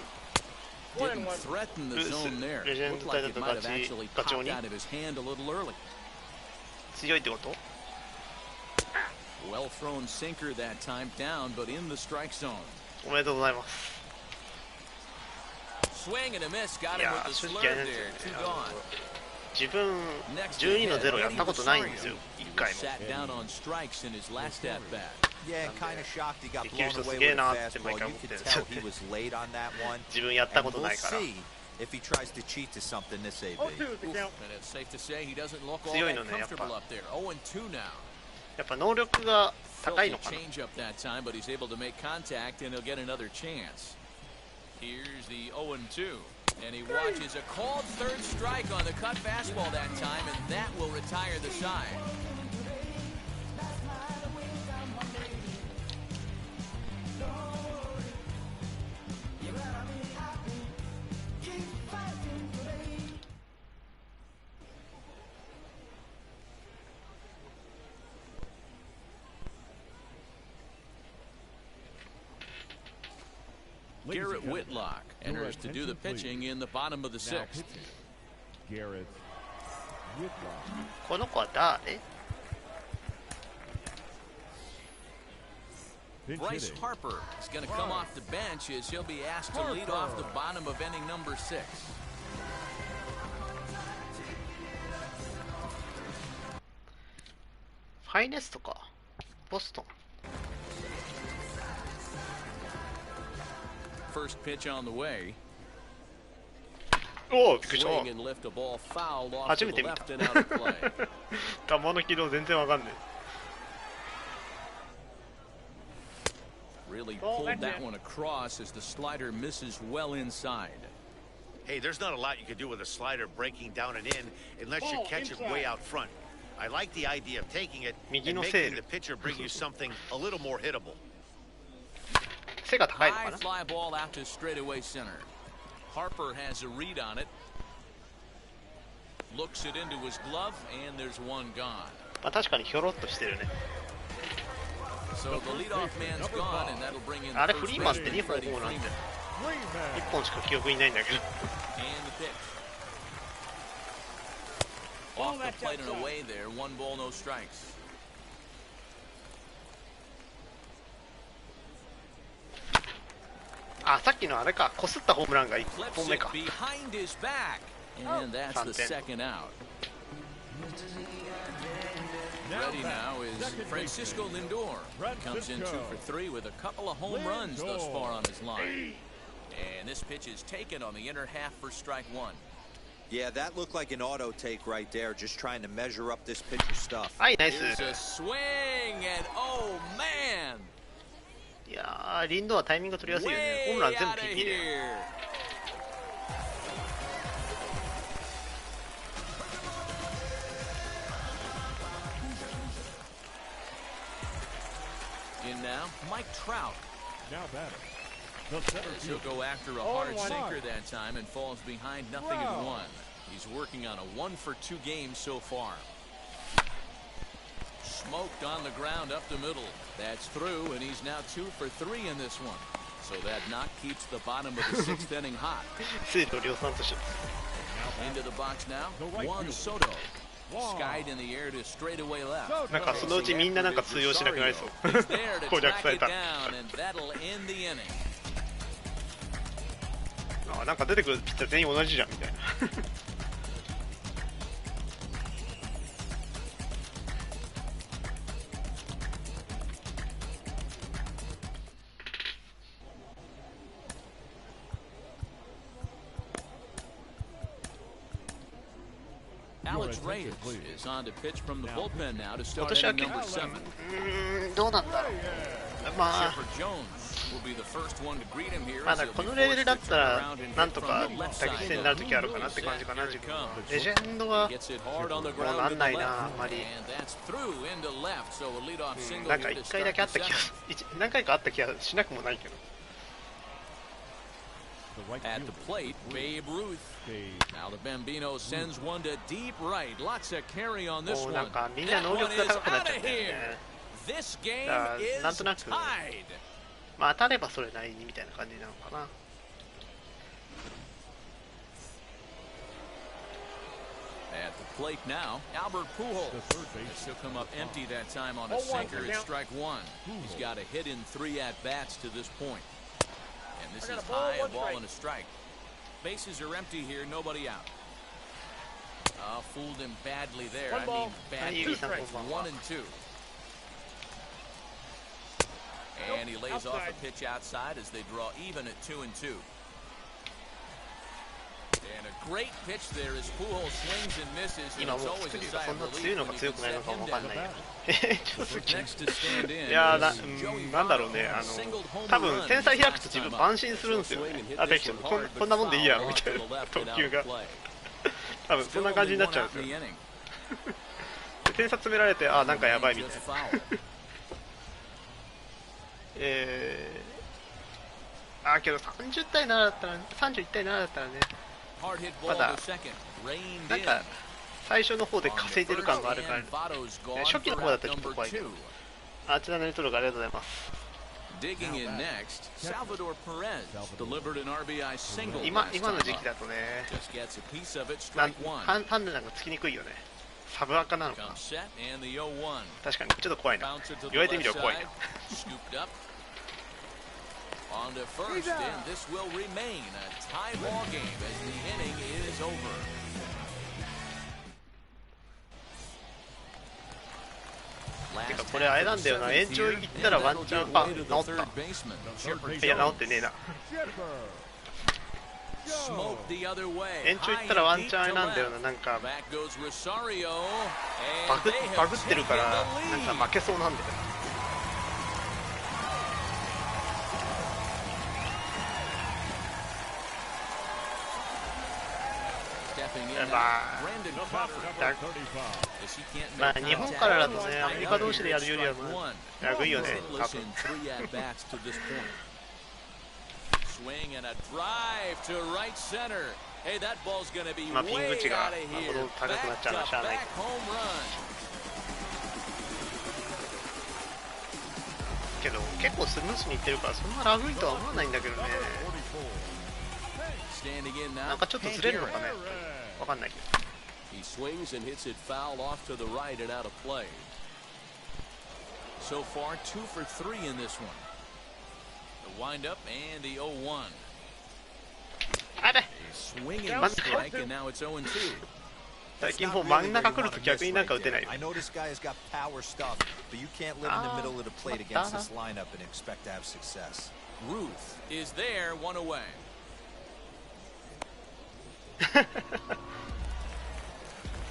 Didn't threaten the zone there. Looked like it might have actually popped out of his hand a little early. 強いってこと？ Well thrown sinker that time down, but in the strike zone. おめでとうございます。 Swing and a miss, got him with the slurve there. Two gone. 自分12-0やったことないんですよ。1回も。 Sat down on strikes in his last at bat. Yeah, kind of shocked he got blown away with a fastball. You could tell he was late on that one. 自分やったこと And な we'll いから。 see if he tries to cheat to something this AB. 0-2's the count. And it's safe to say he doesn't look all 強い that のね、やっぱ。 comfortable up there. 0-2 now. やっぱ能力が Felt 高い the のかな。 change up that time, but he's able to make contact and he'll get another chance. Here's the 0-2. And he watches a called third strike on the cut fastball that time, and that will retire the side. Garrett Whitlock enters to do the pitching in the bottom of the sixth. Garrett Whitlock. この子は誰？ Bryce Harper is going to come off the bench as he'll be asked to lead off the bottom of inning number 6. ファイネストか。ボストン。 First pitch on the way. おお、びっくりした。 Swing and lift a ball fouled off 初 to め the て見た。 left and out of play. 球の軌道全然わかんない。 Really pulled that one across as the slider misses well inside. Hey, there's not a lot you can do with a slider breaking down and in unless you catch it way out front. I like the idea of taking it and making the pitcher bring you something a little more hittable. 背が高いのか High な。 fly ball out to straightaway center. Harper has a read on it. Looks it into his glove, and there's one gone. まあ確かにひょろっとしてるね。 So the leadoff man's gone, and that'll bring in あれ the フ first リーマンって baseman 2本 Freddie ホームラン Freeman. 1本しか記憶にないんだけど。 And the pitch. Off the plate and away there. 1 ball, no strikes. あ、さっきのあれか、こすったホームランが1 Clips 本目 it か。 behind his back. And that's the second out. Ready now is Francisco Lindor. Comes in 2 for 3 with a couple of home runs thus far on his line. And this pitch is taken on the inner half for strike 1. Yeah, that looked like an auto take right there, just trying to measure up this pitcher stuff. はい、ナイス。 Here's a swing, and oh man! いやー、リンドはタイミング取りやすいよね。ホームラン Way 全部 out of ピンピンで。 here. In now, Mike Trout. Now batter. The center As he'll fielder. go after a hard 0-1. sinker that time and falls behind 0-1. He's working on a 1 for 2 game so far. Smoked on the ground up the middle. That's through, and he's now 2 for 3 in this one. So that knock keeps the bottom of the sixth inning hot. 水路量産として Into the box now. Juan Soto. Skied in the air to straightaway left. なんかそのうちみんななんか通用しなくなりそう He's there to 攻略さ track れ it た down, and that'll end the inning. あなんか出てくるピッチャー全員同じじゃんみたいなAlex Reyes is on to pitch from the bullpen now to 今 start 年は inning 結構 number 7. どうなんだろうまあ Shepard Jones will be the first one to greet him here. まだこのレベルだったらなんとか打撃戦になるときあるかなって感じかな自分はレジェンドはもうなんないなあんまりなんか1回だけあった気が何回かあった気がしなくもないけど At the plate, Babe Ruth. Now the Bambino sends one to deep right. Lots of carry on this one. That one is out of here. This game is tied. まあ当たればそれなりにみたいな感じなのかな At the plate now, Albert Pujols. This will come up empty that time on a sinker. It's strike one. He's got a hit in 3 at-bats to this point. And this is high, a ball and a strike. Bases are empty here, nobody out. Fooled him badly there. I mean badly. 1 and 2. And he lays off a pitch outside as they draw even at 2 and 2. And a great pitch there as Pujols swings and misses. And it's always a sigh of relief when you can set him down. Next to stand in いや is なんだろうね多分天才開くと自分慢心するんですよねあできてこんなもんでいいやみたいな特急が多分そんな感じになっちゃうんですよ点差詰められてあなんかやばいみたいなけど30対7だったら31対7だったらねまだなんか最初の方で稼いでる感があるから、ね、初期の方だったらちょっと怖いけどあちらのネトロがありがとうございます Digging in next, Salvador Perez delivered an RBI single. 今の時期だとね Just gets a piece of it, ハ strike one. ンデなんかつきにくいよねサブアカなのか Comes set and the 0-1. 確かにちょっと怖いな Bouncer to the 言われてみ left れば怖いな side, scooped up. On to first, and this will remain a tie ball game as the inning is over. てかこれあれなんだよな延長行ったらワンチャンあ治ったいや治ってねえな延長行ったらワンチャンあれなんだよななんかバグってるからなんか負けそうなんだよまあ日本からだとねアメリカ同士でやるよりはラグいよね多分 Swing and a drive to right center. Hey, that ball's going to be まあピング way 値が out of here. 高くなっちゃうのはしゃあない Back-to-back home run. けど結構スムーズにいってるからそんなラグいとは思わないんだけどね Standing in な now. んかちょっとずれるのかねわかんないけど He swings and hits it foul off to the right and out of play. So far, 2 for 3 in this one. The windup and the 0-1. あれ Swing and strike, and now it's 0-2. 最近もう真ん中来ると逆になんか打てないよ I know this guy has got power stuff, but you can't live in the middle of the plate against this lineup and expect to have success. Ruth is there, 1 away.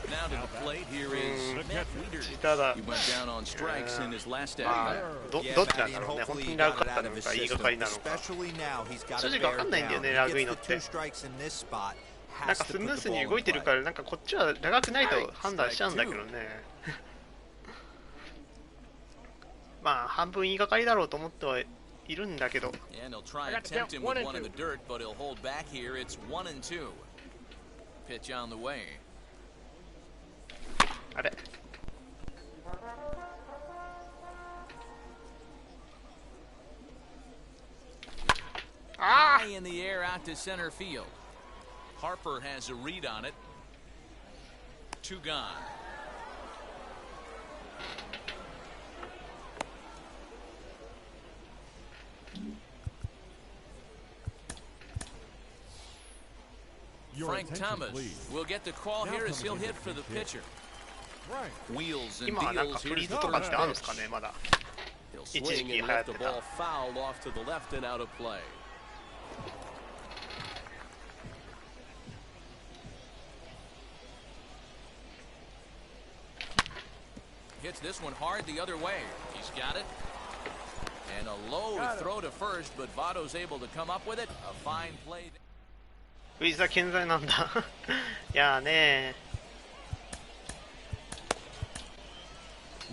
Now to the plate, here is Matt Wieters. ただ He went down on strikes in his last まあ outing. どっちなんだろうね本当にラグかったのか言いがかりなのか Especially now, he's got 正 to 直 bear わかんないんだよ down. ね He ラグい gets のっ the て two strikes in this spot. なんかスムースに動いてるからなんかこっちは長くないと判断しちゃうんだけどねまあ半分言いがかりだろうと思ってはいるんだけど And he'll try and tempt him with one in the dirt, but he'll hold back here. It's 1 and 2. Pitch on the way. あれ high in the air out to center field. Harper has a read on it. 2 gone. Frank Thomas will get the call here as he'll hit for the pitcher. Wheels and 今はなんか deals. フリ Here's ー the ズとかってあるんで first すかね、 pitch. まだ。 He'll 一時 swing 期流 and 行っ let て the た。 ball fouled off to the left and out of play. Hits this one hard the other way. He's got it. And a low throw to first, but Votto's able to come up with it. A fine play. フリーズは健在なんだ。いやーね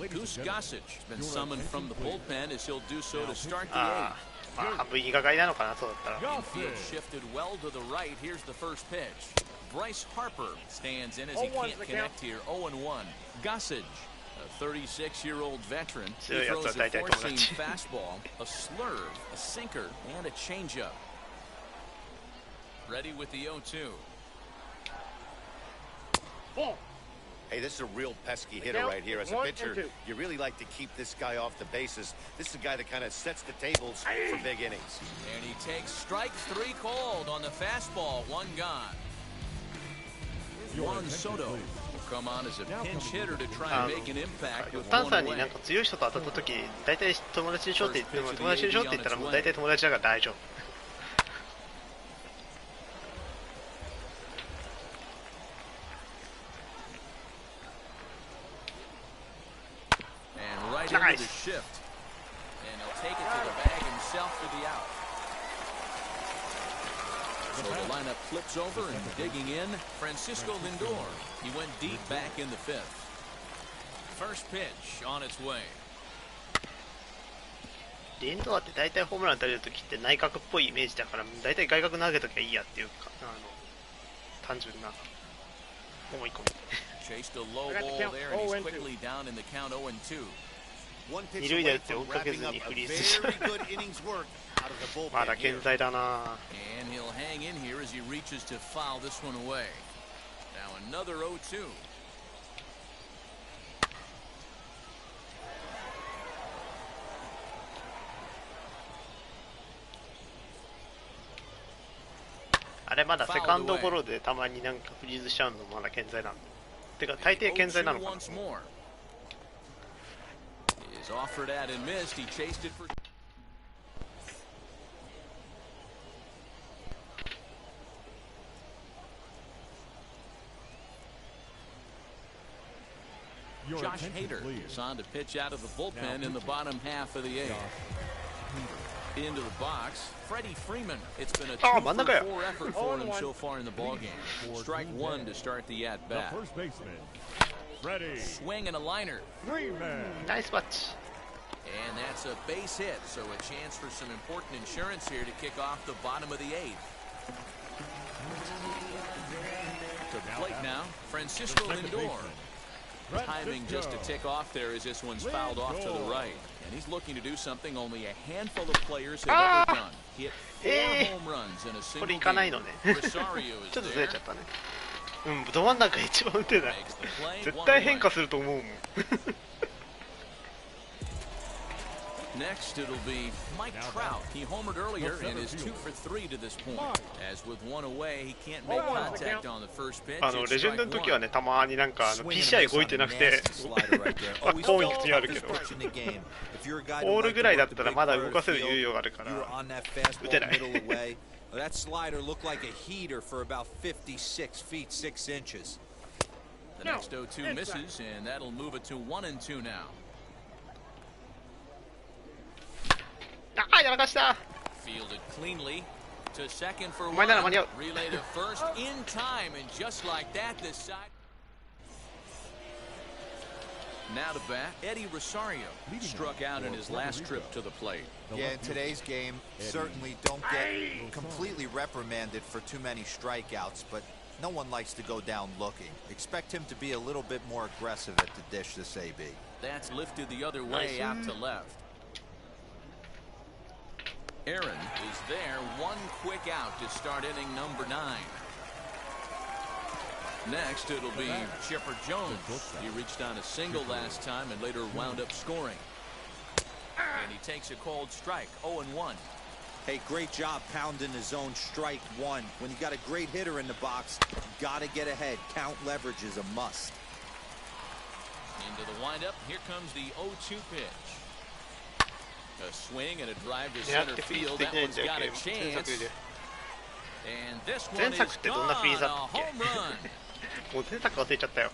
Goose Gossage has been summoned from the bullpen as he'll do so to start the あ eighth. ー、まあ半分言いがかりなのかな、そうだったら。 Infield shifted well to the right. Here's the first pitch. Bryce Harper stands in as he can't connect here. 0-1. Gossage, a 36-year-old veteran. He throws a four-seam fastball, a slurve, a sinker, and a changeup. Ready with the 0-2. Hey, this is a real pesky hitter right here. As a pitcher, you really like to keep this guy off the bases. This is a guy that kind of sets the tables for big innings. And he takes strike 3 cold on the fastball. 1 gone. Juan Soto will come on as a pinch hitter to try and make an impact with タン one さんに away. なんか強い人と当たった時、大体友達でしょって言っても、友達でしょって言ったらもう大体友達だから大丈夫。And right into the shift. And he'll take it to the bag himself for the out. So the lineup flips over and digging in, Francisco Lindor. He went deep back in the 5th. First pitch on its way. リンドアって大体ホームラン打たれる時って内角っぽいイメージだから、大体外角投げときゃいいやっていうか、単純な思い込み。 Chased a low ball there and he's quickly down in the count 0-2. One pitch 二塁打 away って from 追っかけ wrapping ず up に a フリーズし very good innings work out of the まだ bullpen 健 here. 在だな。 And he'll hang in here as he reaches to foul this one away. Now another 0-2.あれまだセカンドゴロでたまになんかフリーズしちゃうのまだ健在なの。てか大抵健在なのかな。 once more. Is offered at and missed. He chased it for. Josh Hader is on to pitch out of the bullpen in the bottom half of the 8th. Into the box, Freddie Freeman. It's been a 2-for-4 effort for him so far in the ballgame. Strike 1 to start the at-bat. First baseman, Freddie Swing and a liner. Freeman. ナイスバッチ。 And that's a base hit, so a chance for some important insurance here to kick off the bottom of the 8th. To the plate now, Francisco Lindor. Timing just to tick off there as this one's fouled off to the right. And he's looking to do something only a handful of players have ever done. Hit 4 home runs in a こ single れいかないの game. ね。 Rosario ちょ is っとずれ there. ちゃったね。うん、ど真ん中一番打てない。 Makes the play. 絶 1対変 away. 化すると思うもん。 Next, it'll be Mike Trout. He homered earlier and is 2 for 3 to this point. As with 1 away, he can't make contact on the first pitch. レジェンドの時はね、たまになんかPCI 動いてなくて、まあコイン普通にあるけど、オールぐらいだったらまだ動かせる猶予があるから打てない。 That slider looked like a heater for about 56 feet 6 inches. The next 0-2 misses, and that'll move it to 1-2 now. あ、やらかした。 Fielded cleanly to second for お one. 前なら間に合う。 Relay to first in time, and just like that, the side. Now to bat, Eddie Rosario struck out in his last trip to the plate. Yeah, in today's game, certainly don't get completely reprimanded for too many strikeouts, but no one likes to go down looking. Expect him to be a little bit more aggressive at the dish this AB. That's lifted the other way out to left. Aaron is there, one quick out to start inning number 9. Next, it'll be Chipper Jones. He reached on a single last time and later wound up scoring. And he takes a called strike, 0-1. Hey, great job pounding the zone strike one. When you got a great hitter in the box, you got to get ahead. Count leverage is a must. Into the windup, here comes the 0-2 pitch. A swing and a drive to center field. That one's got a chance. And this one is gone, a home run. もう前作忘れちゃったよ。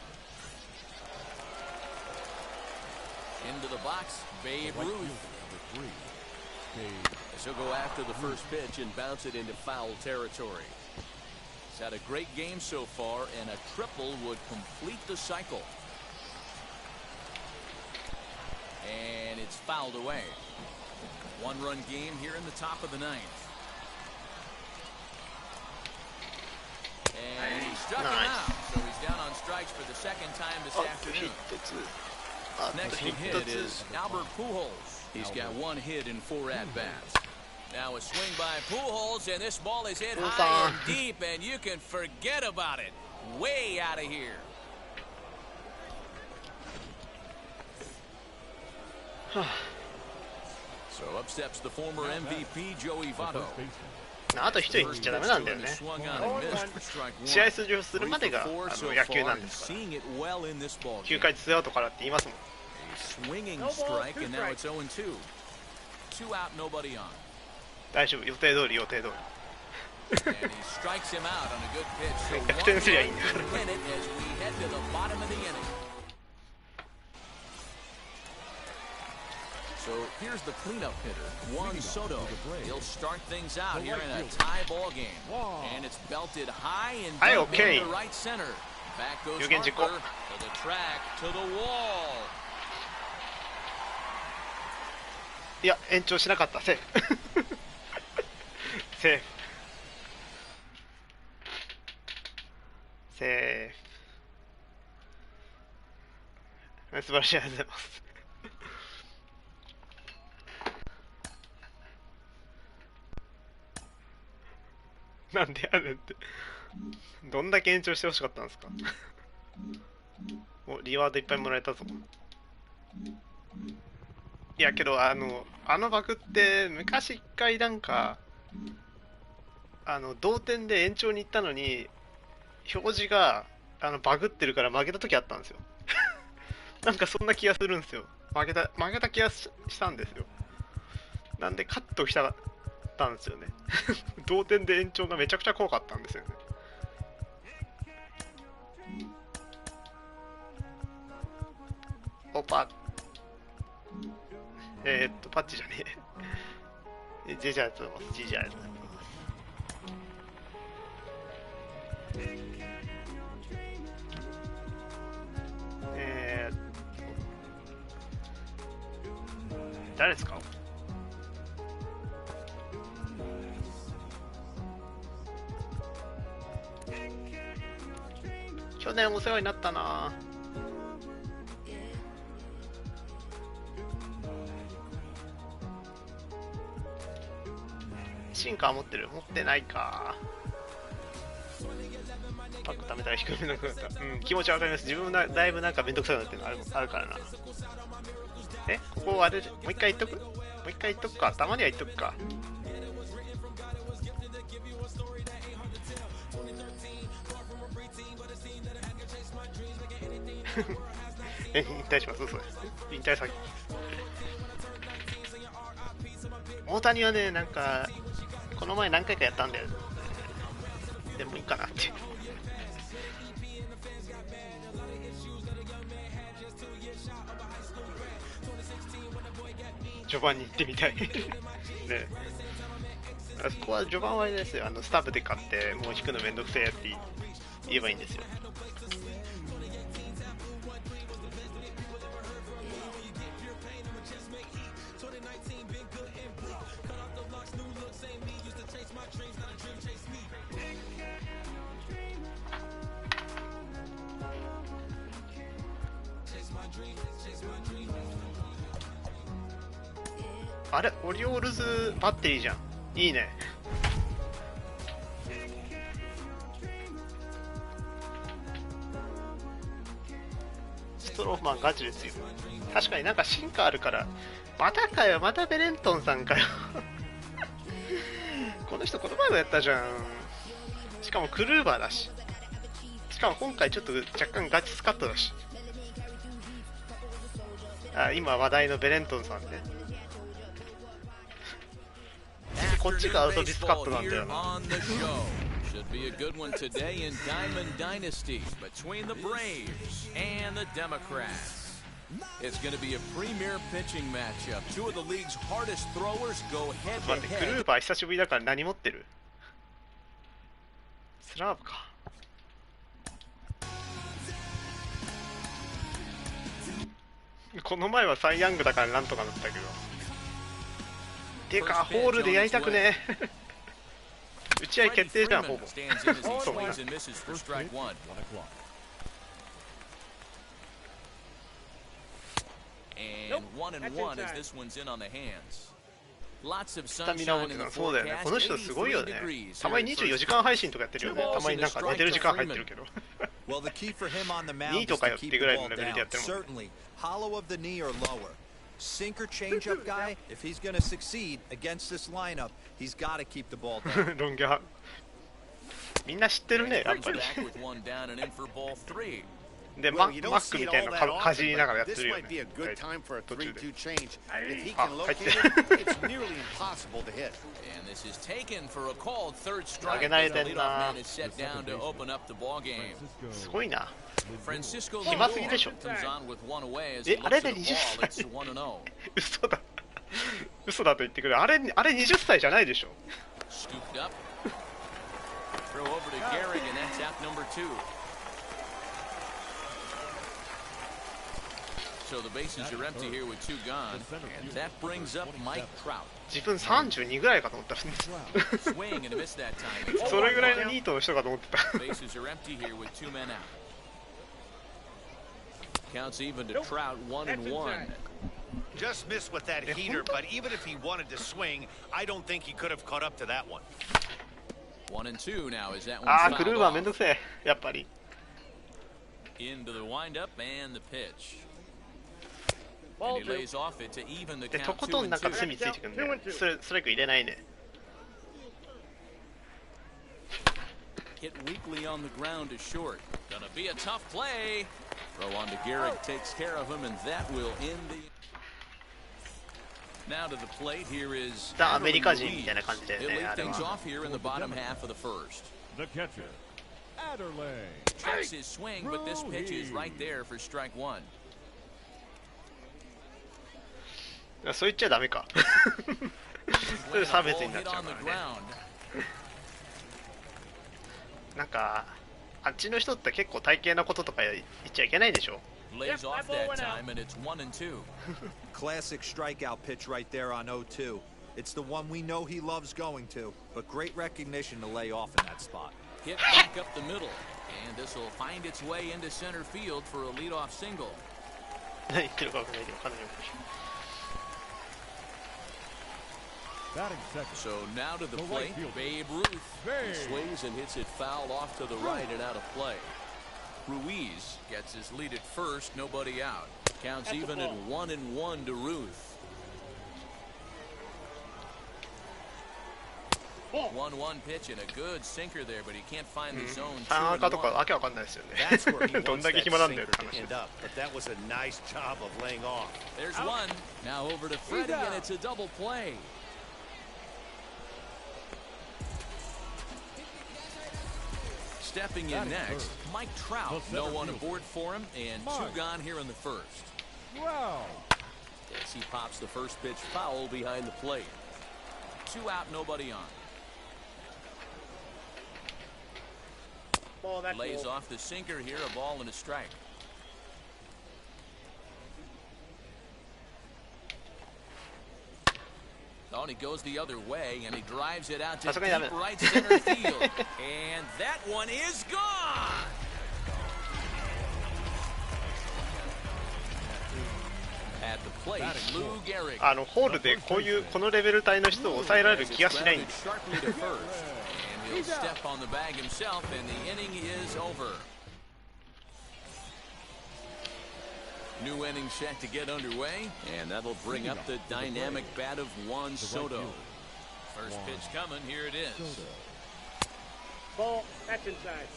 Into the box, Babe Ruth. So go after the first pitch and bounce it into foul territory. He's had a great game so far, and a triple would complete the cycle. And it's fouled away. One-run game here in the top of the 9th. And he struck him out, so he's down on strikes for the second time this afternoon. Next to hit is Albert Pujols. He's got 1 hit in 4 at-bats. Now a swing by Pujols, and this ball is hit high and deep, and you can forget about it. Way out of here. So up steps the former MVP, Joey Votto. あと1人にしちゃダメなんだよね。試合出場するまでが野球なんですから。9回2アウトからって言いますもん。 Swinging strike, and now it's 0-2. 2 out, nobody on. 大丈夫、予定通り予定通り。 And he strikes him out on a good pitch. So 逆転すりゃいいんだから。 1 win it as we head to the bottom of the inning. So here's the cleanup hitter, Juan Soto. He'll start things out here in a tie ball game. And it's belted high and deep into right center. Back goes Harper to the track, to the wall. いや、延長しなかった。セーフ。セーフ。セーフ。素晴らしい、ありがとうございます。なんでやねんって。どんだけ延長してほしかったんですか。お、リワードいっぱいもらえたぞ。いやけどあのバグって昔一回なんか同点で延長に行ったのに表示がバグってるから負けた時あったんですよ。なんかそんな気がするんですよ。負けた気がしたんですよ。なんでカットしたったんですよね。同点で延長がめちゃくちゃ怖かったんですよね。オパパッチじゃねえ。ジェジャーとジジャーと。誰ですか？去年お世話になったな。シンカー持ってる？持ってないか。パック貯めたら低めなくなった。うん、気持ちはわかります。自分もだいぶなんかめんどくさくなってるのあるからな。ここあれ、もう一回言っとく？もう一回言っとくか。たまには言っとくか。引退します。そうです。引退先。大谷はね、なんかこの前何回かやったんだよ。でもいいかなっていう。序盤に行ってみたい。ね。あそこは序盤はあれですよ。スタブで買ってもう引くのめんどくせえって言えばいいんですよ。あれオリオールズバッテリーじゃん。いいね。ストローマンガチですよ。確かになんか進化あるから。またかよ、またベレントンさんかよこの人この前もやったじゃん。しかもクルーバーだし、しかも今回ちょっと若干ガチスカットだし。あ、今話題のベレントンさんね。こっちがアウトディスカットなんだよな。Should be a good one today in Diamond Dynasty between the Braves and the Democrats. It's going to be a premier pitching matchup. Two of the league's hardest throwers go head to 待って、クル head. ーバー久しぶりだから何持ってる？スラーブか。この前はサイ・ヤングだからなんとかなったけど。てかホールでやりたくねえ打ち合い決定じゃん、ほぼ。そうか。 Swings and misses for strike one. And 1-1 as this one's in on the hands. Lots of スタミナ持 sunshine って in た the そうだよね。この人 forecast. すごいよね。 83 degrees たま here に at 24 first. 時間配信とかやってるよね。たまになんか寝てる時間入ってるけど。 Well, the key for him on the 2 mound 位 is とか to よって keep ぐ the らいの ball レベルでやっ down. てるもん。 Certainly, hollow of the knee or lower. Sinker changeup guy, if he's going to succeed against this lineup, he's got to keep the ball down. ロン毛派。みんな知ってるね、やっ Brings ぱり。 back with one down and in for ball three. で、Well, マ you ッ don't ク see み it たい all な that かじ often, りながらや but って this るよ might be a ね。 good time for a 途中で。 3-2 change. If he あ、 can 入って locate る。 it, it's nearly impossible to hit. And this is taken for a called third 投げ strike 慣れ as て the ん leadoff な。 man is set down to open up the ball game. すごいな。 Francisco 暇すぎでしょ。 comes on with one away as え、 he あ looks れ at で the 20 ball. 歳 It's 1-0. 嘘だ。嘘だと言ってくれ。あれ20歳じゃないでしょ。 Scooped up. Throw over to Gehrig, and that's out number two. So the bases are empty here with two gone, and that brings up Mike Trout. 自分32ぐらいかと思った。 Swing and a miss that time. それぐらいのニートの人かと思ってた。 Bases are empty here with two men out. Counts even to Trout, 1-1. Just missed with that heater, but even if he wanted to swing, I don't think he could have caught up to that one. 1-2 now as that あ one's ー、クルー fouled バーめん off. どくせえ。やっぱり。 Into the windup and the pitch. And he lays off it to even the で、と count ことんなんか 2-2. 隅ついてくんね。ストライク入れないね。 Hit weakly on the ground to short. Gonna be a tough play. Throw on to Gehrig, takes care of him, and that will end the. Now to the plate, here is アメリカ Adderley 人みたいな感じだよ He'll ね、 lead あれ things は。 off here in the bottom half of the first. The catcher, Adderley. Checks his swing, but this pitch is right there for strike one. そう言っちゃダメか。それ Swing 差 and a 別 ball になっ hit ちゃう on か the らね。 ground. なんか、あっちの人って結構体型なこととか言っちゃいけないでしょ。 Lays off that time, and it's 1-2. Classic strikeout pitch right there on 0-2. It's the one we know he loves going to, but great recognition to lay off in that spot. Hit back up the middle, and this will find its way into center field for a leadoff single. 何言ってるか分かんないけど、かなりよくし Batting second. So now to the The plate, right fielder. Babe Ruth. He Babe. swings and hits it foul off to the right and out of play. Ruiz gets his lead at first, nobody out. Counts even at 1-1 to Ruth. 1-1 pitch and a good sinker there, but he can't find the zone. 3赤と 2-1. かわけわかんないですよ That's where he ね。どん wants だけ that 暇なんだよ sinker って to 話 end up, but that was a nice job of laying off. There's one. Now over to Freddie, and it's a double play. Stepping in next, Mike Trout. No one aboard for him, and two gone here in the first. Wow. As he pops the first pitch foul behind the plate. Two out, nobody on. Lays off the sinker here, a ball and a strike. Oh, and he goes the other way, and he drives it out to That's okay, deep Evan. right center field. And that one is gone! At the plate, Lou Gehrig. ホールでこのレベル帯の人を抑えられる気がしないんで。 Sharply to first, and he'll step on the bag himself, and the inning is over. New inning set to get underway, and that'll bring up the dynamic bat of Juan Soto. First pitch coming, here it is. Ball, that's inside.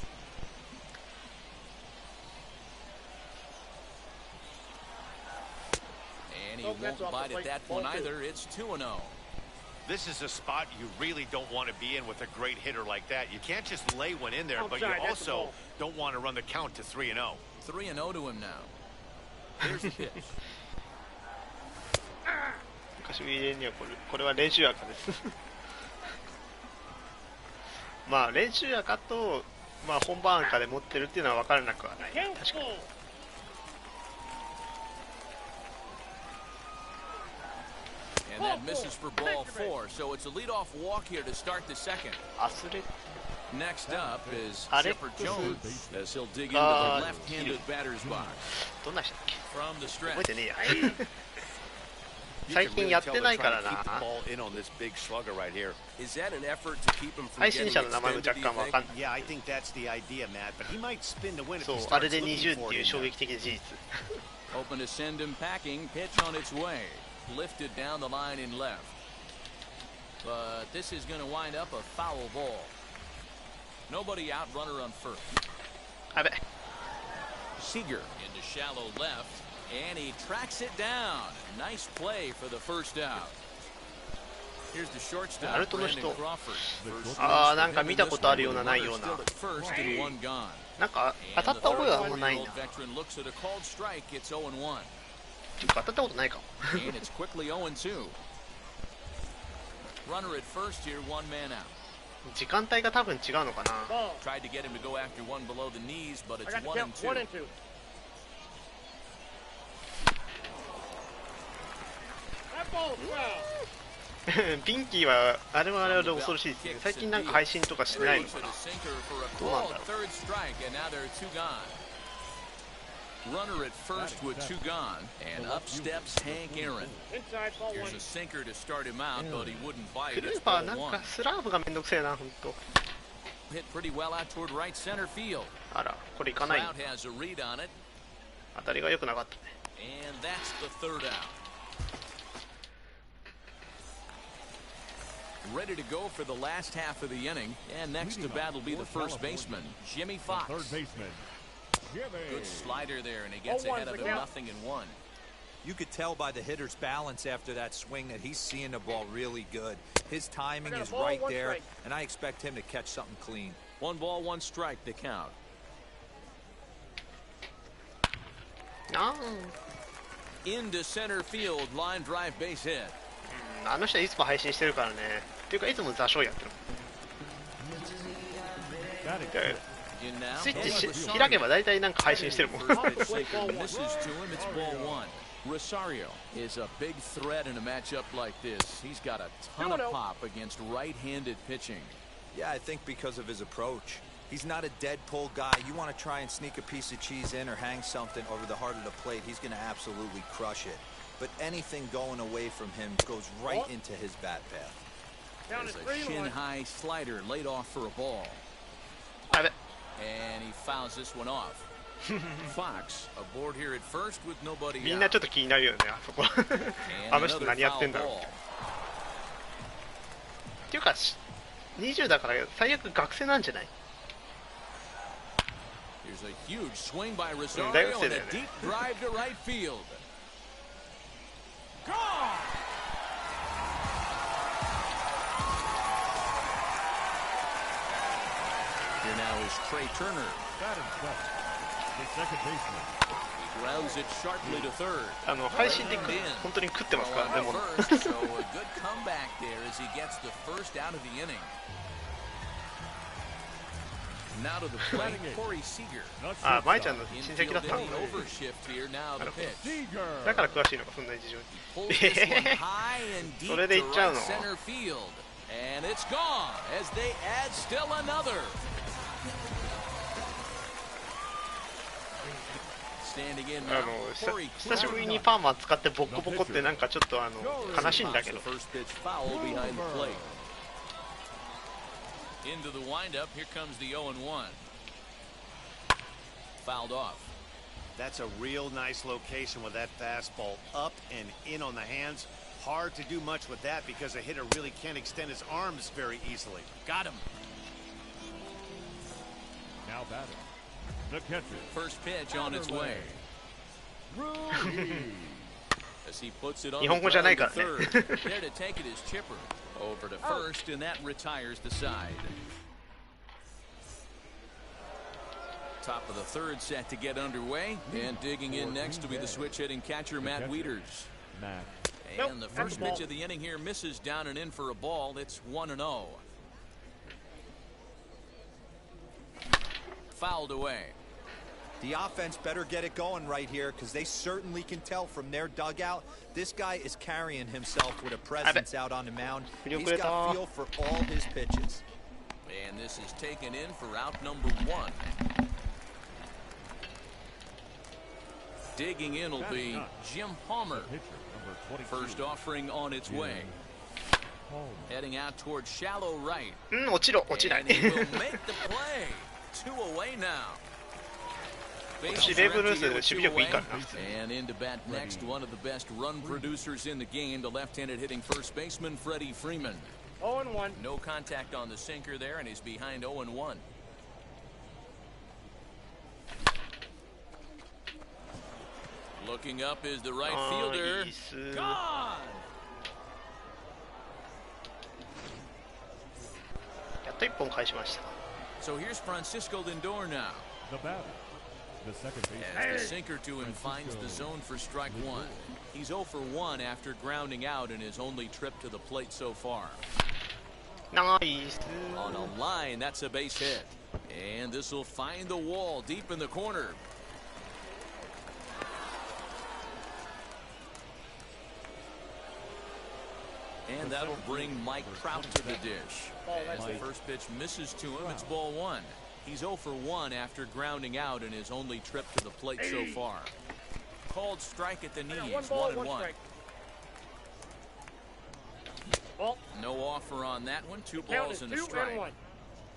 And he won't bite at that one either. It's 2-0. This is a spot you really don't want to be in with a great hitter like that. You can't just lay one in there, but you also don't want to run the count to 3-0. 3-0 to him now. Here's the pitch. 昔入れにはこれは練習赤です。まあ練習赤と、まあ、本番赤で持ってるっていうのは分からなくはない。確かに。And that misses for ball 4, so it's a leadoff walk here to start the second. Next up is Chipper Jones as he'll dig into the left-handed batter's box. From the stretch. 最近やってないからな。 Is that an effort to keep him from 配信 getting 者の名前も extended, 若 do 干 you わ think? かんない。 Yeah, I think that's the idea, Matt, but he might spin to win if そう he あれ starts で looking 20 っ for ていう it 衝 now. 撃的事実。 Open to send him packing. Pitch on its way. Lifted down the line in left. But this is going to wind up a foul ball. Nobody out, runner on first. Seager into shallow left, and he tracks it down. Nice play for the first out. Here's the shortstop, Brandon Crawford. ああ、なんか見たことあるようなないような。 First and one gone. なんか当たった覚えはあんまないな。 Veteran looks at a called strike. It's 0-1. っていうか当たったことないかも。 And it's quickly 0-2. Runner at first here, one man out. 時間帯が多分違うのかな。 Tried to get him to go after one below the knees, but it's 1-2. ピンキーはあれはあれで恐ろしいですね。最近なんか配信とかしてないのかな。どうなんだろう。 Third strike, and now there are two gone. Runner at first with two gone, and up steps Hank Aaron. Here's a sinker to start him out, but he wouldn't bite. クル It's ーパー ball なん one. かスラーブがめんどくせえな、ほんと。 Hit pretty well out toward right center field. あら、これいかない。 Trout has a read on it, 当たりが良くなかったね。 and that's the third out. Ready to go for the last half of the inning, and next to bat will be the first baseman, Jimmy Fox. Third baseman, Jimmy. Good slider there, and he gets ahead of him 0-1. You could tell by the hitter's balance after that swing that he's seeing the ball really good. His timing is right there, and I expect him to catch something clean. 1 ball, 1 strike to count. あ Into center field, line drive base hit. あの人はいつも配信してるからね。っていうかいつも座礁やってる。 Batting In now, スイッチし開けば大体なんか配信してるもん。 Pitch sinker misses to him. It's ball 1. Rosario is a big threat in a matchup like this. He's got a ton of pop against right-handed pitching. Yeah, I think because of his approach. He's not a dead pull guy. You want to try and sneak a piece of cheese in or hang something over the heart of the plate, he's going to absolutely crush it. But anything going away from him goes right into his bat path. There's a chin-high slider laid off for a ball. あれ And he fouls this one off. Fox aboard here at first with nobody みんな out. ちょっと気になるよね、あそこ。 And あの人 another 何やって foul んだろう。 ball. っていうか、20だから最悪学生なんじゃない？ Here's a huge swing by Rosario大学生 and だ a よね。 deep drive to right field. Gone! Here now is Trey Turner. batting second. The second baseman. He grounds it sharply to third. 配信で本当に食ってますからね、 Well, もう。 at first, so a good comeback there as he gets the first out of the inning. Now to the plate, Corey Seager. あ、舞ちゃんの親 Infield 戚だったの inning overshift here. Now the pitch. Seager. だから詳しいのか、そんなに事情に。 Pulls this one high and deep それでいっ to ちゃう right の？ center field. And it's gone as they add still another. standing in now. 久しぶりにパーマ使ってボッコボコってなんかちょっと悲しいんだけど。 First pitch foul behind the plate. Into the windup. Here comes the 0-1. Fouled off. That's a real nice location with that fastball up and in on the hands. Hard to do much with that because a hitter really can't extend his arms very easily. Got him. Now batting. The catcher. First pitch on its way. As he puts it on 日本語じゃないからね。 third. There to take it is Chipper. Over to first, and that retires the side. Top of the third set to get underway, and digging in next to be the switch-hitting catcher Matt Wieters. And the first pitch of the inning here misses down and in for a ball. It's 1-0. Fouled away. The offense better get it going right here because they certainly can tell from their dugout this guy is carrying himself with a presence out on the mound. He's got feel for all his pitches. And this is taken in for out number 1. Digging in will be Jim Palmer. First offering on its way. Heading out towards shallow right. 落ちろ、落ちない。 And he will make the play. 2 away now. Bases are empty here with 2 away. And in to bat next, one of the best run producers in the game, the left-handed hitting first baseman Freddie Freeman. 0-1. No contact on the sinker there, and he's behind 0-1. Looking up is the right fielder. Gone! やっと1本返しました。 So here's Francisco Lindor now. The batter. The second baseman. As the sinker to him finds the zone for strike 1. He's 0 for 1 after grounding out in his only trip to the plate so far. Nice. On a line, that's a base hit. And this will find the wall deep in the corner. And that'll bring Mike Trout to the dish. As the first pitch misses to him, it's ball 1. He's 0 for 1 after grounding out in his only trip to the plate so far. Called strike at the knees, 1-1. No offer on that one. 2 balls and a strike.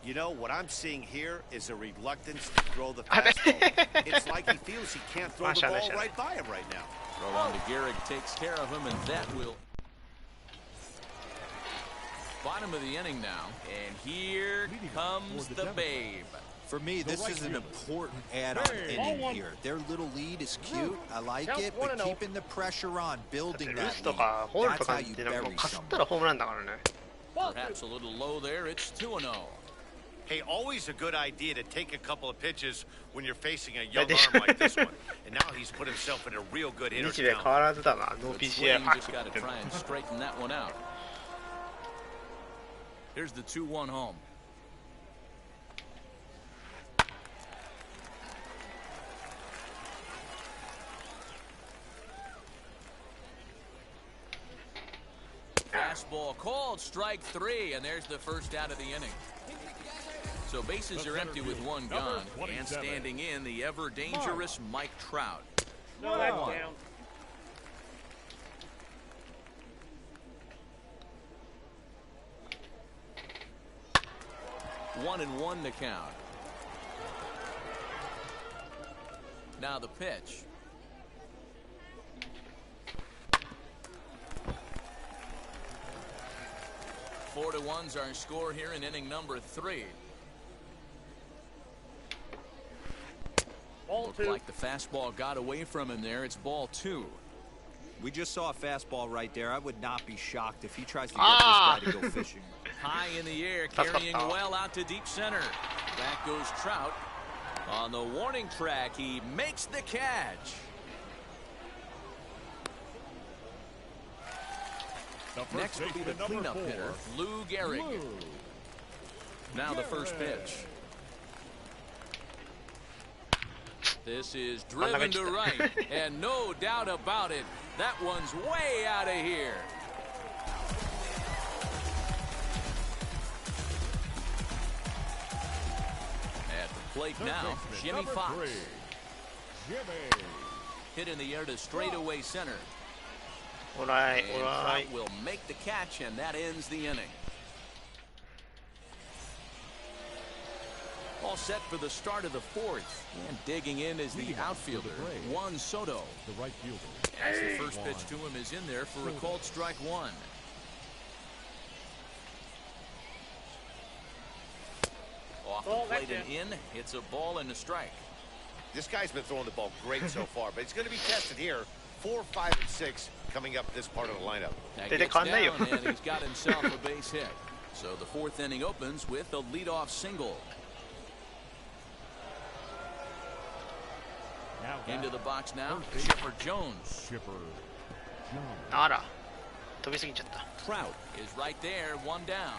You know, what I'm seeing here is a reluctance to throw the fastball. It's like he feels he can't throw the ball right by him right now. Throw on to Gehrig takes care of him, and that will... Bottom of the inning now, and here comes the babe. For me, this is an important add-on inning here. Their little lead is cute. I like it, but keeping the pressure on, building that lead, that's how you bury someone. Perhaps a little low there. It's 2-0. Hey, always a good idea to take a couple of pitches when you're facing a young arm like this one. And now he's put himself in a real good hitter's swing just got to try and straighten that one out. Here's the 2-1 home. Fastball called, strike 3, and there's the first out of the inning. So bases are empty with 1 gone, and standing in the ever dangerous Mike Trout. No, that's down. 1-1 to count. Now the pitch. Four to 1's our score here in inning number 3. Looked like the fastball got away from him there. It's ball 2. We just saw a fastball right there. I would not be shocked if he tries to get this guy to go fishing. High in the air, carrying well out to deep center. Back goes Trout. On the warning track, he makes the catch. Next will be the cleanup hitter, Lou Gehrig. Now the first pitch. This is driven to right, and no doubt about it, that one's way out of here. At the plate now, Jimmy Fox. Hit in the air to straightaway center. Alright, And alright. Trout will make the catch, and that ends the inning. All set for the start of the fourth. And digging in is the outfielder, Juan Soto. The right fielder. As the first pitch to him is in there for a called strike one. Off the plate and in. It's a ball and a strike. This guy's been throwing the ball great so far, but it's going to be tested here. 4, 5, and 6 coming up this part of the lineup. That gets down, and he's got himself a base hit. So the fourth inning opens with a leadoff single. Into the box now, Chipper Jones. Nara. 飛びすぎちゃった。 Trout is right there, one down.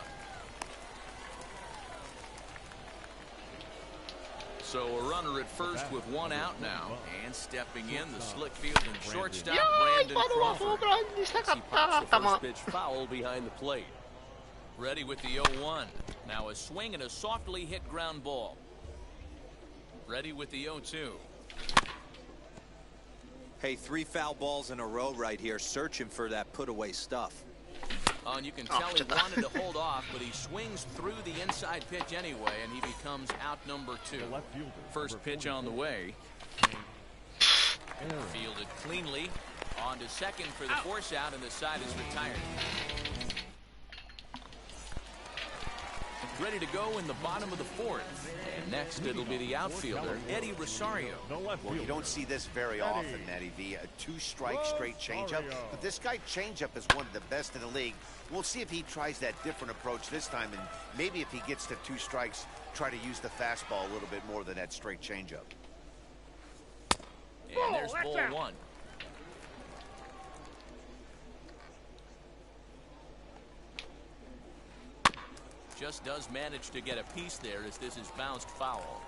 So a runner at first with one out now, and stepping in the slick field and shortstop Brandon Crawford. He pops the first pitch foul behind the plate. Ready with the 0-1. Now a swing and a softly hit ground ball. Ready with the 0-2. Hey, 3 foul balls in a row right here, searching for that put-away stuff. And you can tell he wanted to hold off, but he swings through the inside pitch anyway, and he becomes out number 2. First pitch on the way. Fielded cleanly. On to second for the force out, and the side is retired. Ready to go in the bottom of the fourth. And next it'll be the outfielder, Eddie Rosario. Well, you don't see this very often, Matty V. A 2-strike straight changeup. But this guy changeup is one of the best in the league. We'll see if he tries that different approach this time, and maybe if he gets to 2 strikes, try to use the fastball a little bit more than that straight changeup. And there's ball 1. Just does manage to get a piece there as this is bounced foul.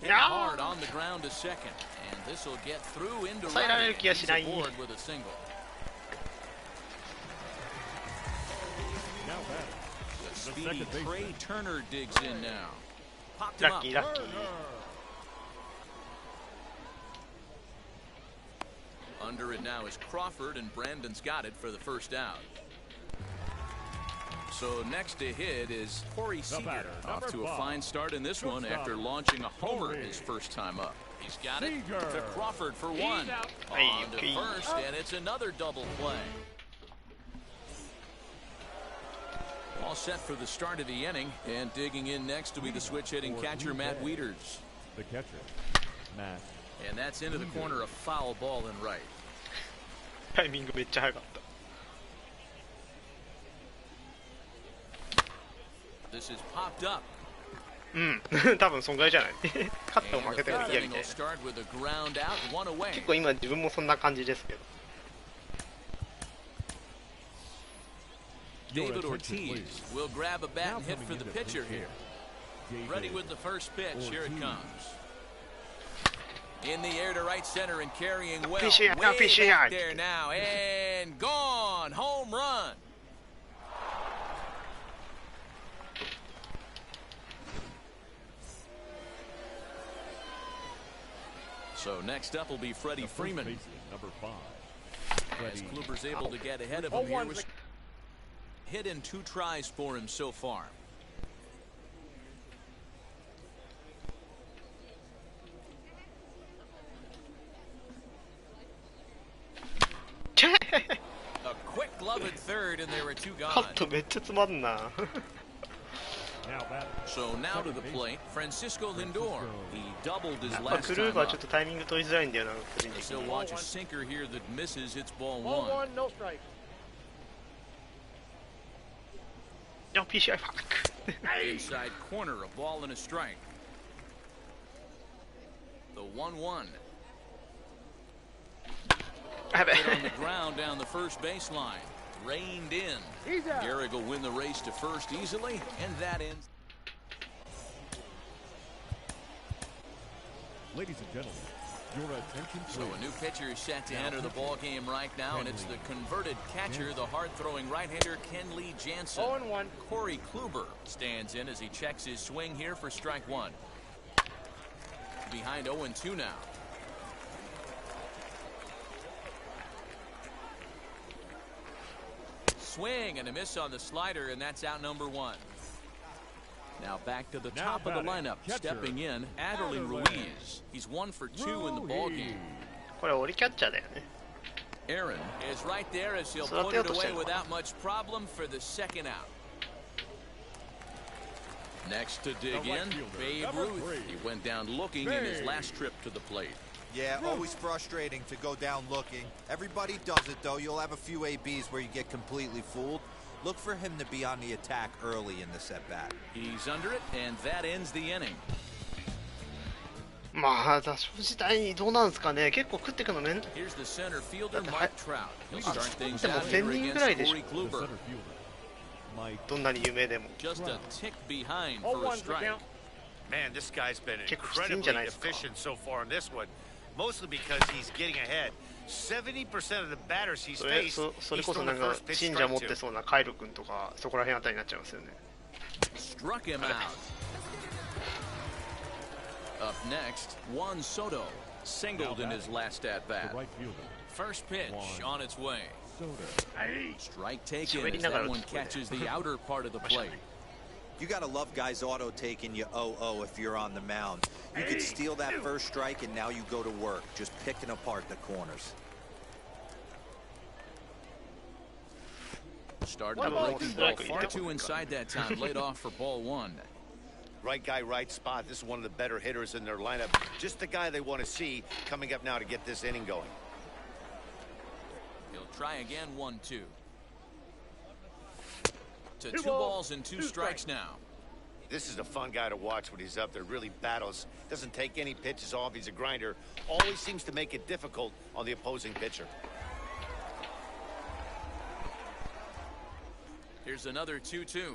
Hit hard on the ground to second, and this will get through into right. He's aboard with a single. The speedy Trey Turner digs in now. Popped him up. Lucky. Under it now is Crawford, and Brandon's got it for the first out. So next to hit is Corey Seager, off to a fine start in this one after launching a homer his first time up. He's got it to Crawford for 1. On to first, and it's another double play. All set for the start of the inning, and digging in next to be the switch-hitting catcher, Matt Wieters. The catcher, Matt. And that's into the corner, a foul ball in right. タイミングめっちゃ早かった。 This is popped up. 多分そんぐらいじゃない。勝っても負けてもいいやみたいな。結構今自分もそんな感じですけど。 David Ortiz will grab a bat and hit for the pitcher here. Ready with the first pitch. Here it comes. In the air to right center and carrying well. Way back there now and gone. Home run. So next up will be Freddie Freeman. Number 5. As Kluber's able to get ahead of him here. Hit in 2 tries for him so far. A quick glove at third, and there were 2 gone. So now to the plate, Francisco Lindor. He doubled his last time up. Still watch a sinker here that misses. It's ball 1. No strike. No PCI fuck. Inside corner, a ball and a strike. The 1-1. Hit on the ground down the first baseline. Reined in. Gehrig will win the race to first easily, and that ends. Ladies and gentlemen, Your attention, So a new please. pitcher is set to enter the ball game right now, and it's the converted catcher, the hard-throwing right-hander Kenley Jansen. 0-1. Corey Kluber stands in as he checks his swing here for strike one. Behind 0-2 now. Swing and a miss on the slider, and that's out number one. Now back to the Now top of the batting, lineup. catcher, Stepping in, Adderley Adderley. Ruiz. He's 1 for 2 in the ball game. これ折りキャッチャーだよね。 Aaron is right there as he'll 育 put てよう it として away るのかな。 without much problem for the second out. Next to dig The right in, fielder, Babe number Ruth. 3. He went down looking in his Babe. last trip to the plate. Yeah, always frustrating to go down looking. Everybody does it, though. You'll have a few ABs where you get completely fooled. Look for him to be on the attack early in the set-bat. He's under it, and that ends the inning. まあ打賞自体にどうなんですかね。結構食ってくのね。 Here's the center fielder, That's Mike a- Trout. He'll start thingsでも out here 1000人 against ぐらいでしょ。 Corey The Kluber. center fielder. Mike. どんなに有名でも。 Just a tick behind for a 0-1's the strike. count. Man, this guy's been Kick was incredibly じゃないですか。 efficient so far in this one, mostly because he's getting ahead. 70% of the batters he's それ faced, それ he's こそ thrown な the んか first pitch 信者 strike 持って to. そうなカイル君とかそこら辺あたりになっちゃいますよね。 Struck him out. Up next, Juan Soto. Singled in his last at The bat. right fielder. First pitch on its way. Soda. Strike taken as that one catches the outer part of the plate. You gotta love guys auto-taking you 0-0 if you're on the mound. You could steal that first strike and now you go to work, just picking apart the corners. Started to break the ball far too inside that time. Laid off for ball one. Right guy, right spot. This is one of the better hitters in their lineup. Just the guy they want to see coming up now to get this inning going. He'll try again, 1-2. To two balls and two strikes now. This is a fun guy to watch when he's up there. Really battles. Doesn't take any pitches off. He's a grinder. Always seems to make it difficult on the opposing pitcher. Here's another 2-2.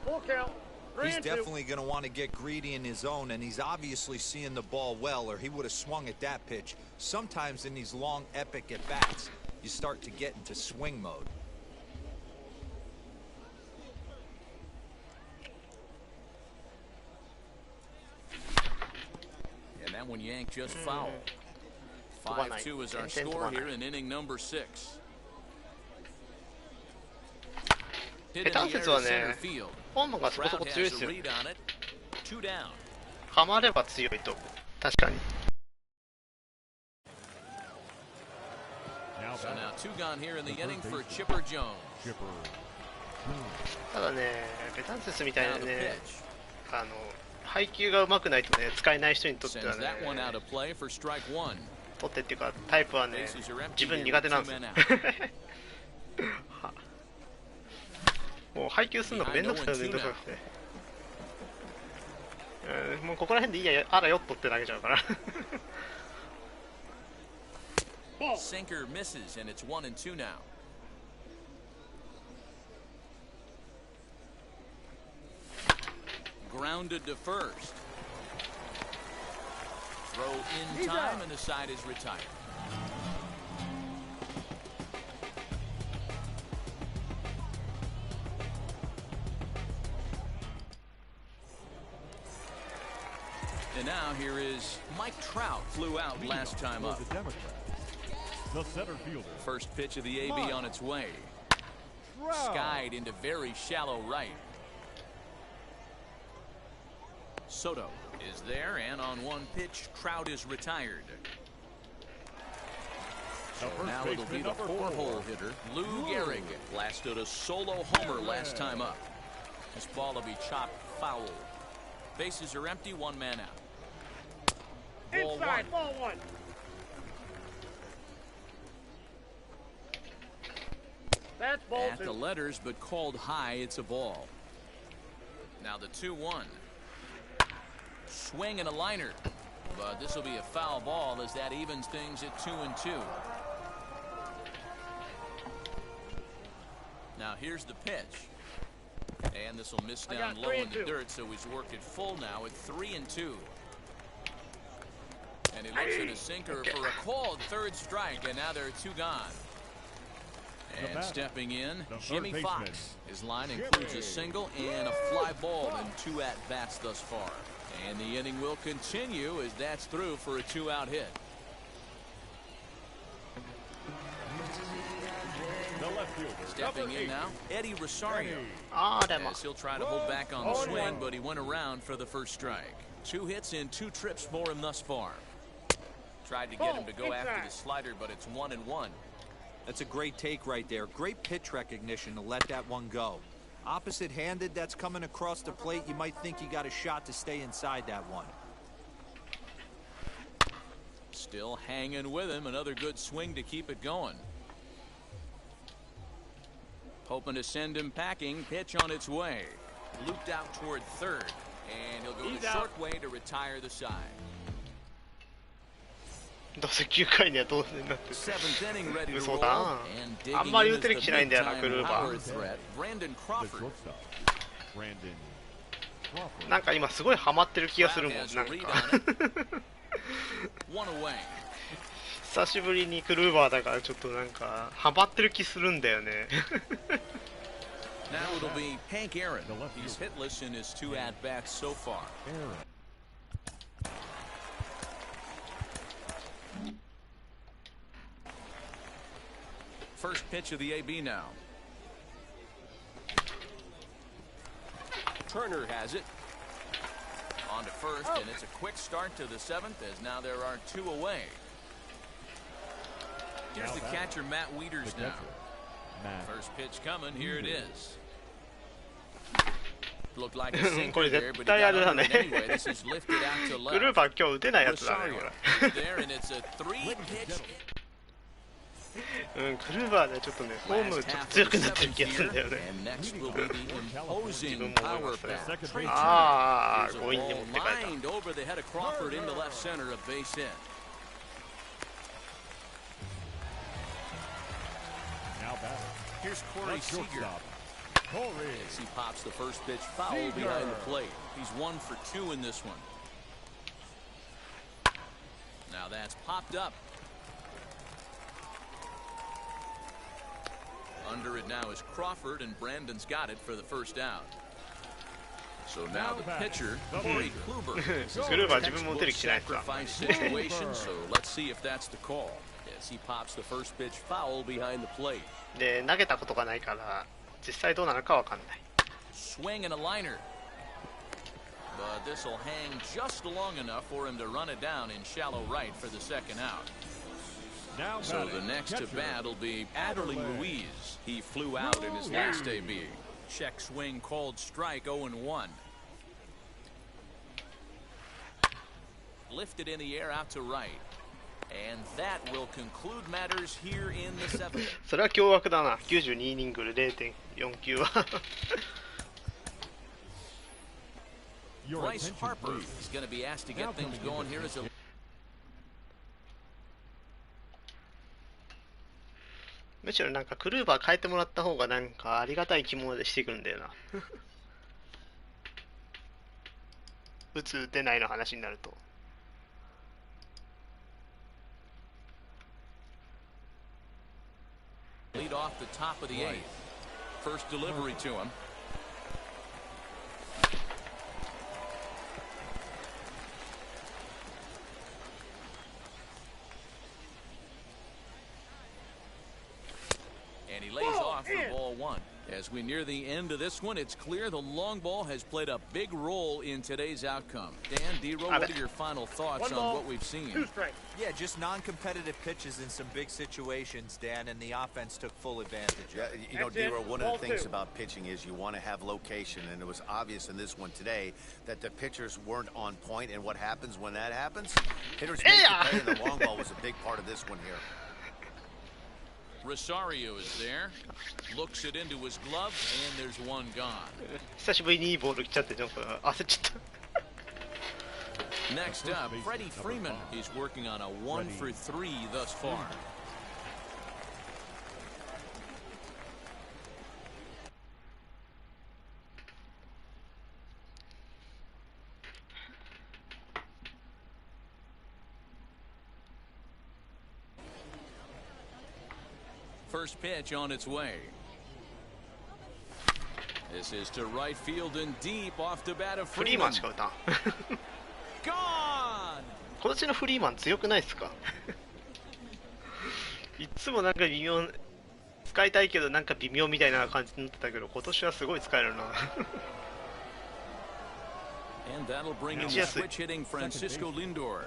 Full count. He's 3-2. definitely going to want to get greedy in his zone, and he's obviously seeing the ball well, or he would have swung at that pitch. Sometimes in these long, epic at-bats, you start to get into swing mode. And that one yanked just foul. 5-2 is our score here in inning number 6. Hit in the air to center field. 本能がそこそ Trout こ強い has です a よ。 read on it. 2 down. ハマれば強いと思う。確かに。 Now So now batting. 2 gone here in the inning for Chipper Jones. Chipper. ただね、ベタンセスみたい Now な the ね、 pitch. 配球が上手くないとね、使えない人にとっては Sends ね、 that one out of play for strike 1. 取ってっていうか、タイプはね、 Bases are empty 自分 here 苦手 with なん 2 ですよ men out.。もう配球するのがめんどくさいめんどくさくて。もうここら辺でいいや、あらよっとって投げちゃうから。 Sinker misses, and it's 1-2 now. Grounded to first. Throw in time, and the side is retired. And now here is Mike Trout. Flew out last time For up. the Democrats. The center fielder. First pitch of the AB on its way. Trout. Skied into very shallow right. Soto is there, and on one pitch, Trout is retired. The first Now it'll be baseman, the number 4-hole hitter, Lou Gehrig. Blasted a solo homer last time up. This ball will be chopped foul. Bases are empty, 1 man out. Ball Inside, 1. ball 1. That's ball At the 2. letters, but called high, it's a ball. Now the 2-1. Swing and a liner. But this will be a foul ball as that evens things at 2-2. here's the pitch. And this will miss down low in the dirt, so he's worked it full now at 3-2. And he looks at a sinker for a called third strike, and now there are 2 gone. And stepping in, Jimmy Fox. His line includes a single and a fly ball in 2 at-bats thus far. And the inning will continue as that's through for a 2-out hit. Stepping in now, Eddie Rosario. As he'll try to hold back on the swing, but he went around for the first strike. 2 hits in 2 trips for him thus far. Tried to get him to go after the slider, but it's 1-1. That's a great take right there. Great pitch recognition to let that one go. Opposite-handed, that's coming across the plate. You might think you got a shot to stay inside that one. Still hanging with him. Another good swing to keep it going. Hoping to send him packing. Pitch on its way. Looped out toward third. And he'll go the short way to retire the side. どうせ9回には当然なってる。嘘だな。あんまり打てる気しないんだよな、クルーバー。なんか今すごいハマってる気がするもん、なんか。久しぶりにクルーバーだからちょっとなんかハマってる気するんだよね。Now it'll be Hank Aaron. He's hitless in his 2 at-bats so far. First pitch of the AB now. Turner has it. On to first, and it's a quick start to the 7th as now there are 2 away. Here's the catcher, Matt Wieters now. First pitch coming, here it is. Looked like a sinker there, but he got on it anyway. This is lifted out to left. クルーバー今日打てないやつだね、これ。 There, and it's a 3-pitch. うん、クルーバーでちょっとね、フォームちょっと強くなってる気がするんだよね。自分も思いますね。ああ、強引に持って帰った。Here's Corey Seager. As he pops the first pitch foul behind the plate. He's 1 for 2 in this one. Now that's popped up. Under it now is Crawford, and Brandon's got it for the first out. So now the pitcher, Corey Kluber. Sacrifice situation, so let's see if that's the call. As he pops the first pitch foul behind the plate. で、投げたことがないから実際どうなのかわかんない。 Swing and a liner. But this will hang just long enough for him to run it down in shallow right for the second out. So the next to bat will be Adderley Ruiz. He flew out in his last AB. Check swing called strike 0-1. Lifted in the air out to right. And that will conclude matters here in the 7th. それは驚愕だな。92イニングで 0.49 は。Bryce Harper is going to be asked to get things going here as a... むしろなんかクルーバー変えてもらった方がなんかありがたい気もしてくるんだよな。打つ打てないの話になると。Lead off the top of the 8th. First delivery to him. And he lays off for ball 1. As we near the end of this one, it's clear the long ball has played a big role in today's outcome. Dan, D-Row, what are your final thoughts on what we've seen? Yeah, just non-competitive pitches in some big situations, Dan, and the offense took full advantage. Yeah, you know, D-Row, one of the things about pitching is you want to have location, and it was obvious in this one today that the pitchers weren't on point, and what happens when that happens? Hitters make the play, and the long ball was a big part of this one here. Rosario is there, looks it into his glove, and there's one gone. 久しぶりにいいボール来ちゃってなんか焦っちゃった。 Next up, Freddie Freeman. He's working on a 1 for 3 thus far. first pitch on its way. This is to right field and deep off the bat of フリーマ Freeman. ンしか打たん Gone! 今年のフリーマン強くないですかいつもなんか微妙、使いたいけどなんか微妙みたいな感じになってたけど、今年はすごい使えるなAnd that'll bring in the switch hitting Francisco Lindor.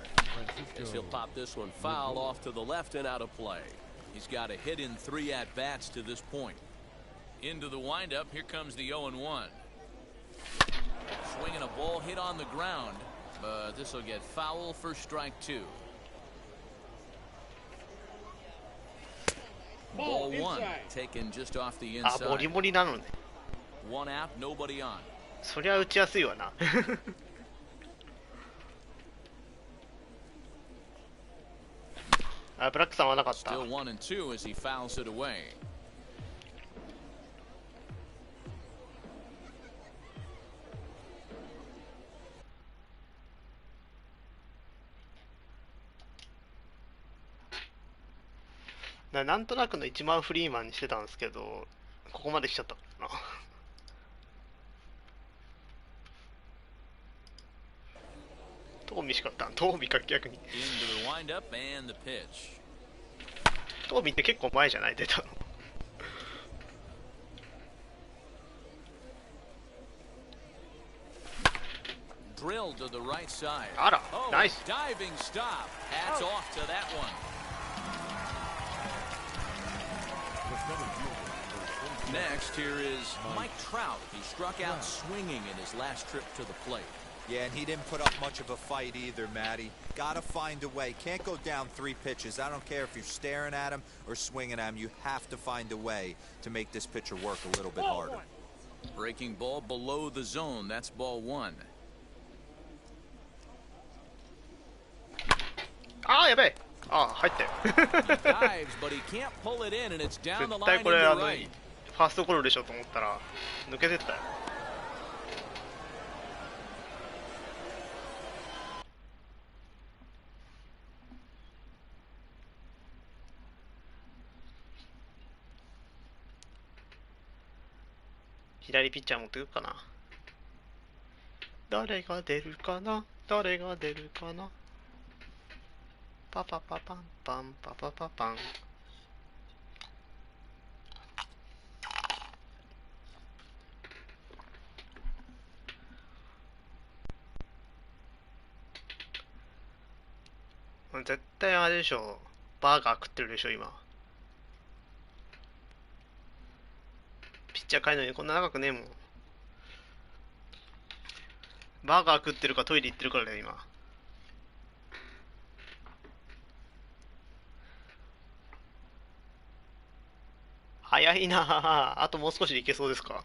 As he'll pop this one foul off to the left and out of play. He's got a hit in 3 at-bats to this point. Into the windup, here comes the 0-1. Swinging a ball hit on the ground, but this will get foul for strike 2. Ball 1 taken just off the あ、モリ inside. モリなのね。 1 out, nobody on. そりゃ打ちやすいわなあ、ブラックさんはなかった。 Still 1 and 2 as he fouls it away. なんとなくの1番フリーマンにしてたんですけど、ここまで来ちゃったかな。トーミしかった。トーミか逆に。 Into the windup and the pitch. トーミって結構前じゃない出たの。Drilled to the right side. あら、 Oh, ナイス。 diving stop. Hats off to that one. Next, here is Mike Trout. He struck out swinging in his last trip to the plate. Yeah, and he didn't put up much of a fight either, Matty. Gotta find a way. Can't go down 3 pitches. I don't care if you're staring at him or swinging at him. You have to find a way to make this pitcher work a little bit harder. Breaking ball below the zone. That's ball 1. あー、やべえ。あー、入ったよ。 Dives, but he can't pull it in, and it's down the 絶 line 対 into これright. ファーストゴロでしょと思ったら抜けてったよ。左ピッチャー持ってくるかな。誰が出るかな、誰が出るかな。パパパパンパンパパパパン。絶対あれでしょ。バーガー食ってるでしょ今。ピッチャー変えるのにこんな長くねえもん。バーガー食ってるかトイレ行ってるからだよ今。早いなあ。あともう少しでいけそうですか。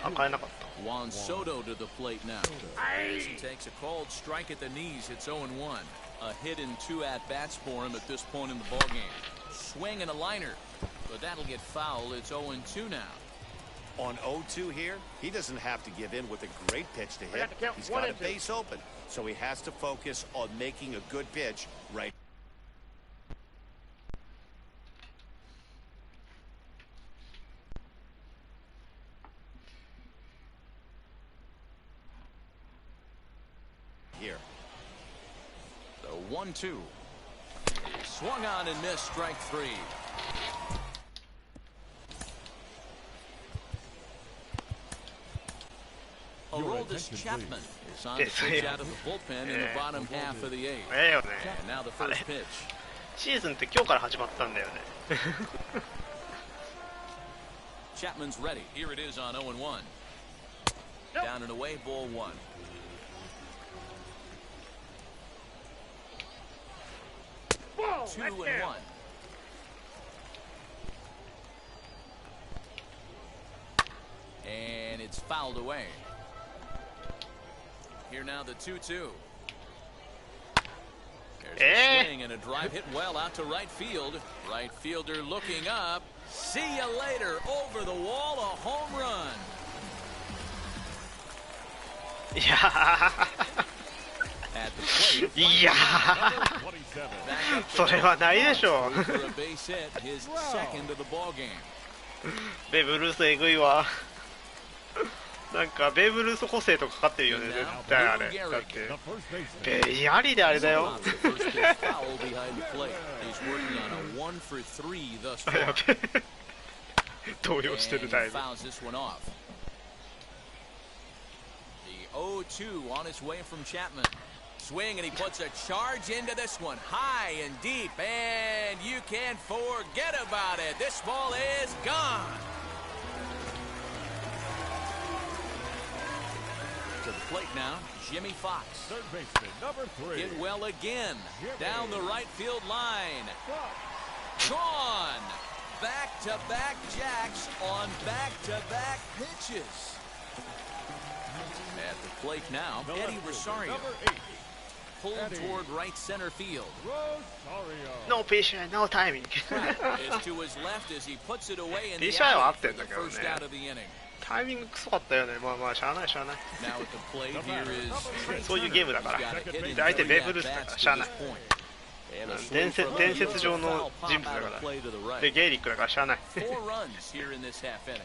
あ、変えなかった。 Juan Soto to the plate now. As he takes a called strike at the knees, it's 0-1. A hit in 2 at-bats for him at this point in the ballgame. Swing and a liner, but that'll get fouled. It's 0-2 now. On 0-2 here, he doesn't have to give in with a great pitch to hit. got to count He's 1 got a and 2. base open, so he has to focus on making a good pitch right. Here. The 1-2. Swung on and missed, strike 3. Aroldis Chapman is on the pitch out of the bullpen in the bottom half of the 8th. ええよね。 And now the first pitch. シーズンって今日から始まったんだよね。 Chapman's ready. Here it is on 0-1. Down and away, ball 1. Whoa, 2 that's and down. 1. And it's fouled away. Here now the 2-2. There's a swing and a drive hit well out to right field. Right fielder looking up. See you later. Over the wall, a home run. いやー At the plate. いやーそれはないでしょ For a base hit, his second of the ball game. ベーブ・ルースえぐいわなんかベーブ・ルース補正とかかかってるよね絶対あれだってベイアリであれだよ First pitch foul behind the plate. He's working on a 1 for 3 thus や far. べえ動揺して And る he だいぶ fouls this one off. The 0-2 on his way from Chapman. Swing, and he puts a charge into this one, high and deep, and you can't forget about it. This ball is gone. To the plate now, Jimmy Fox. Third baseman, number 3. Hit well again, down the right field line. Gone. Back-to-back jacks on back-to-back pitches. At the plate now, The Eddie left fielder, Rosario. number 8. Pulled Eddie. toward right center field. Rosario. No patient, no timing Is to his left as he puts it away in the いい試合は合 alley って for んだ the けどね first out of the inning. タイミングクソかったよねまあまあしゃあないしゃあない Now at the plate, here is Trey そういうゲームだから Turner. He's got a hit in で相手 three ベーブ・ルースだから at-bats しゃあ to な this い point. And a 伝 swing 説 from 伝 the 説上の foul 人 pop 物だ out か of play to the ら right. でゲイリックだからしゃあない 4 runs here in this half inning.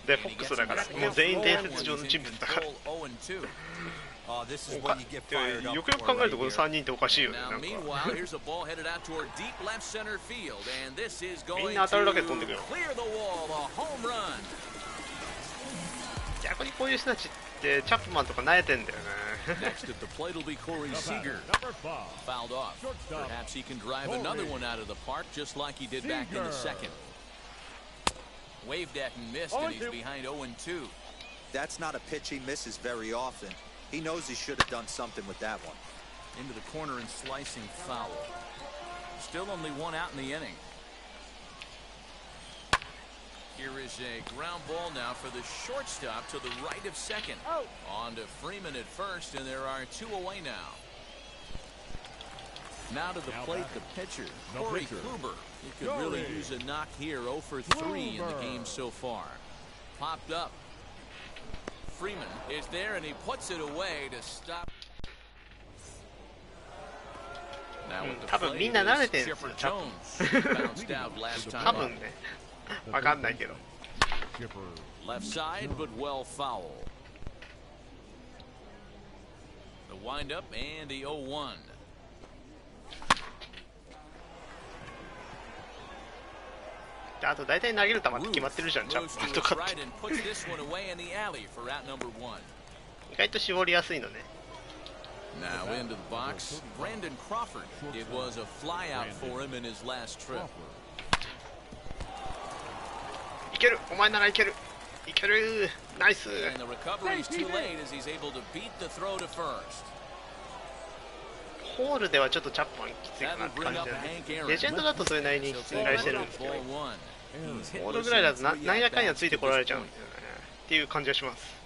でフォックスだからもう全員伝説上の人物だから 0-2. Oh, this is おか what you get で fired up よくよく for 考える right とこの here. 3人っておかしいよね Now なんか meanwhile, here's a ball headed out toward deep left center field, and this is み going んな to 当たるだけで飛んでくよ clear the wall, a home run. 逆にこういう人たちってチャップマンとか慣れてんだよね Next at the plate will be Corey The batter, Seager. number 5. Fouled off. Shortstop. Perhaps he can drive another one out of the park just like he did back in the Seager. second. Waved at and missed, and he's behind 0-2. That's not a pitch he misses very often. He knows he should have done something with that one. Into the corner and slicing foul. Still only one out in the inning. Here is a ground ball now for the shortstop to the right of second. On to Freeman at first, and there are 2 away now. Now to the Now plate, batting. the pitcher, No Corey pitcher. Kluber. He could really Corey. use a knock here, 0 for 3 in the Kluber. game so far. Popped up. Freeman is there, and he puts it away to stop. Now with the 多分 plate みんな慣れて is るんですよ Chipper 多 Jones. Bounced out last 多 time 分 up. ねわかんないけど Chipper. Left side, but well foul. The windup and the 0-1. であと大体投げる球って決まってるじゃんチャッ Moves プマン to と his かっ right て and puts this one away in the alley for out number 1. 意外と絞りやすいのね Now into the box, Brandon Crawford. It was a flyout for him in his last trip. いけるお前ならいけるいけるナイス And the recovery is too late as he's able to beat the throw to first. ホールではちょっとチャップマンきついかなって感じだねレジェンドだとそれなりに信頼してるんですけど Ball 1. He's ホール hitless ぐらいだと in な three なんやかんや at-bats ついて to こられ this ちゃうん point. だよねっていう感じがします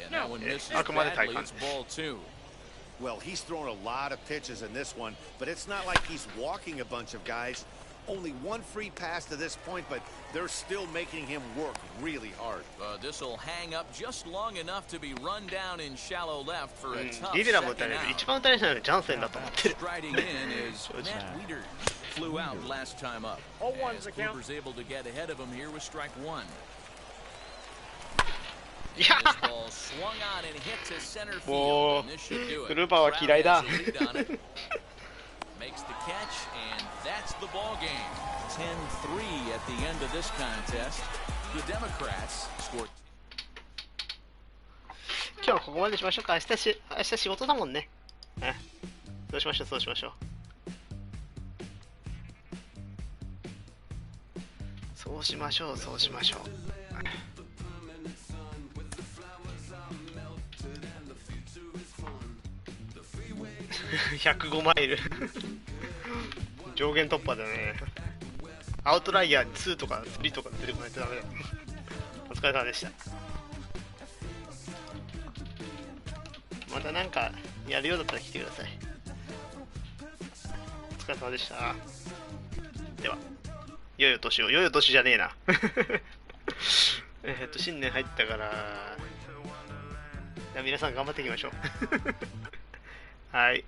And that one misses あくまで体 badly. 感 It's ball 2. Well, he's thrown a lot of pitches in this one, but it's not like he's walking a bunch of guys. Only one free pass to this point, but they're still making him work really hard. This will hang up just long enough to be run down in shallow left for a tough リベラも打た second れる out. 一番打たれないのはジャンセンだと思ってる Striding in is Matt Wieters. Flew out last time up. 0-1's As the count. Kluber's able to get ahead of him here with strike 1. いや This ball swung on and hit to center も field, and this should do う it. クルーバーは嫌いだ Trout has the lead on it. Makes the catch, and that's the ball game. 10-3 at the end of this contest. The Democrats scored. 今日はここまでにしましょうか明日仕事だもんねそうしましょうそうしましょうそうしましょうそうしましょう105マイル上限突破だねアウトライヤー2とか3とか出てこないとダメだお疲れ様でしたまたなんかやるようだったら来てくださいお疲れ様でしたでは良いお年を良いお年じゃねえな新年入ったからじゃあ皆さん頑張っていきましょう。はい。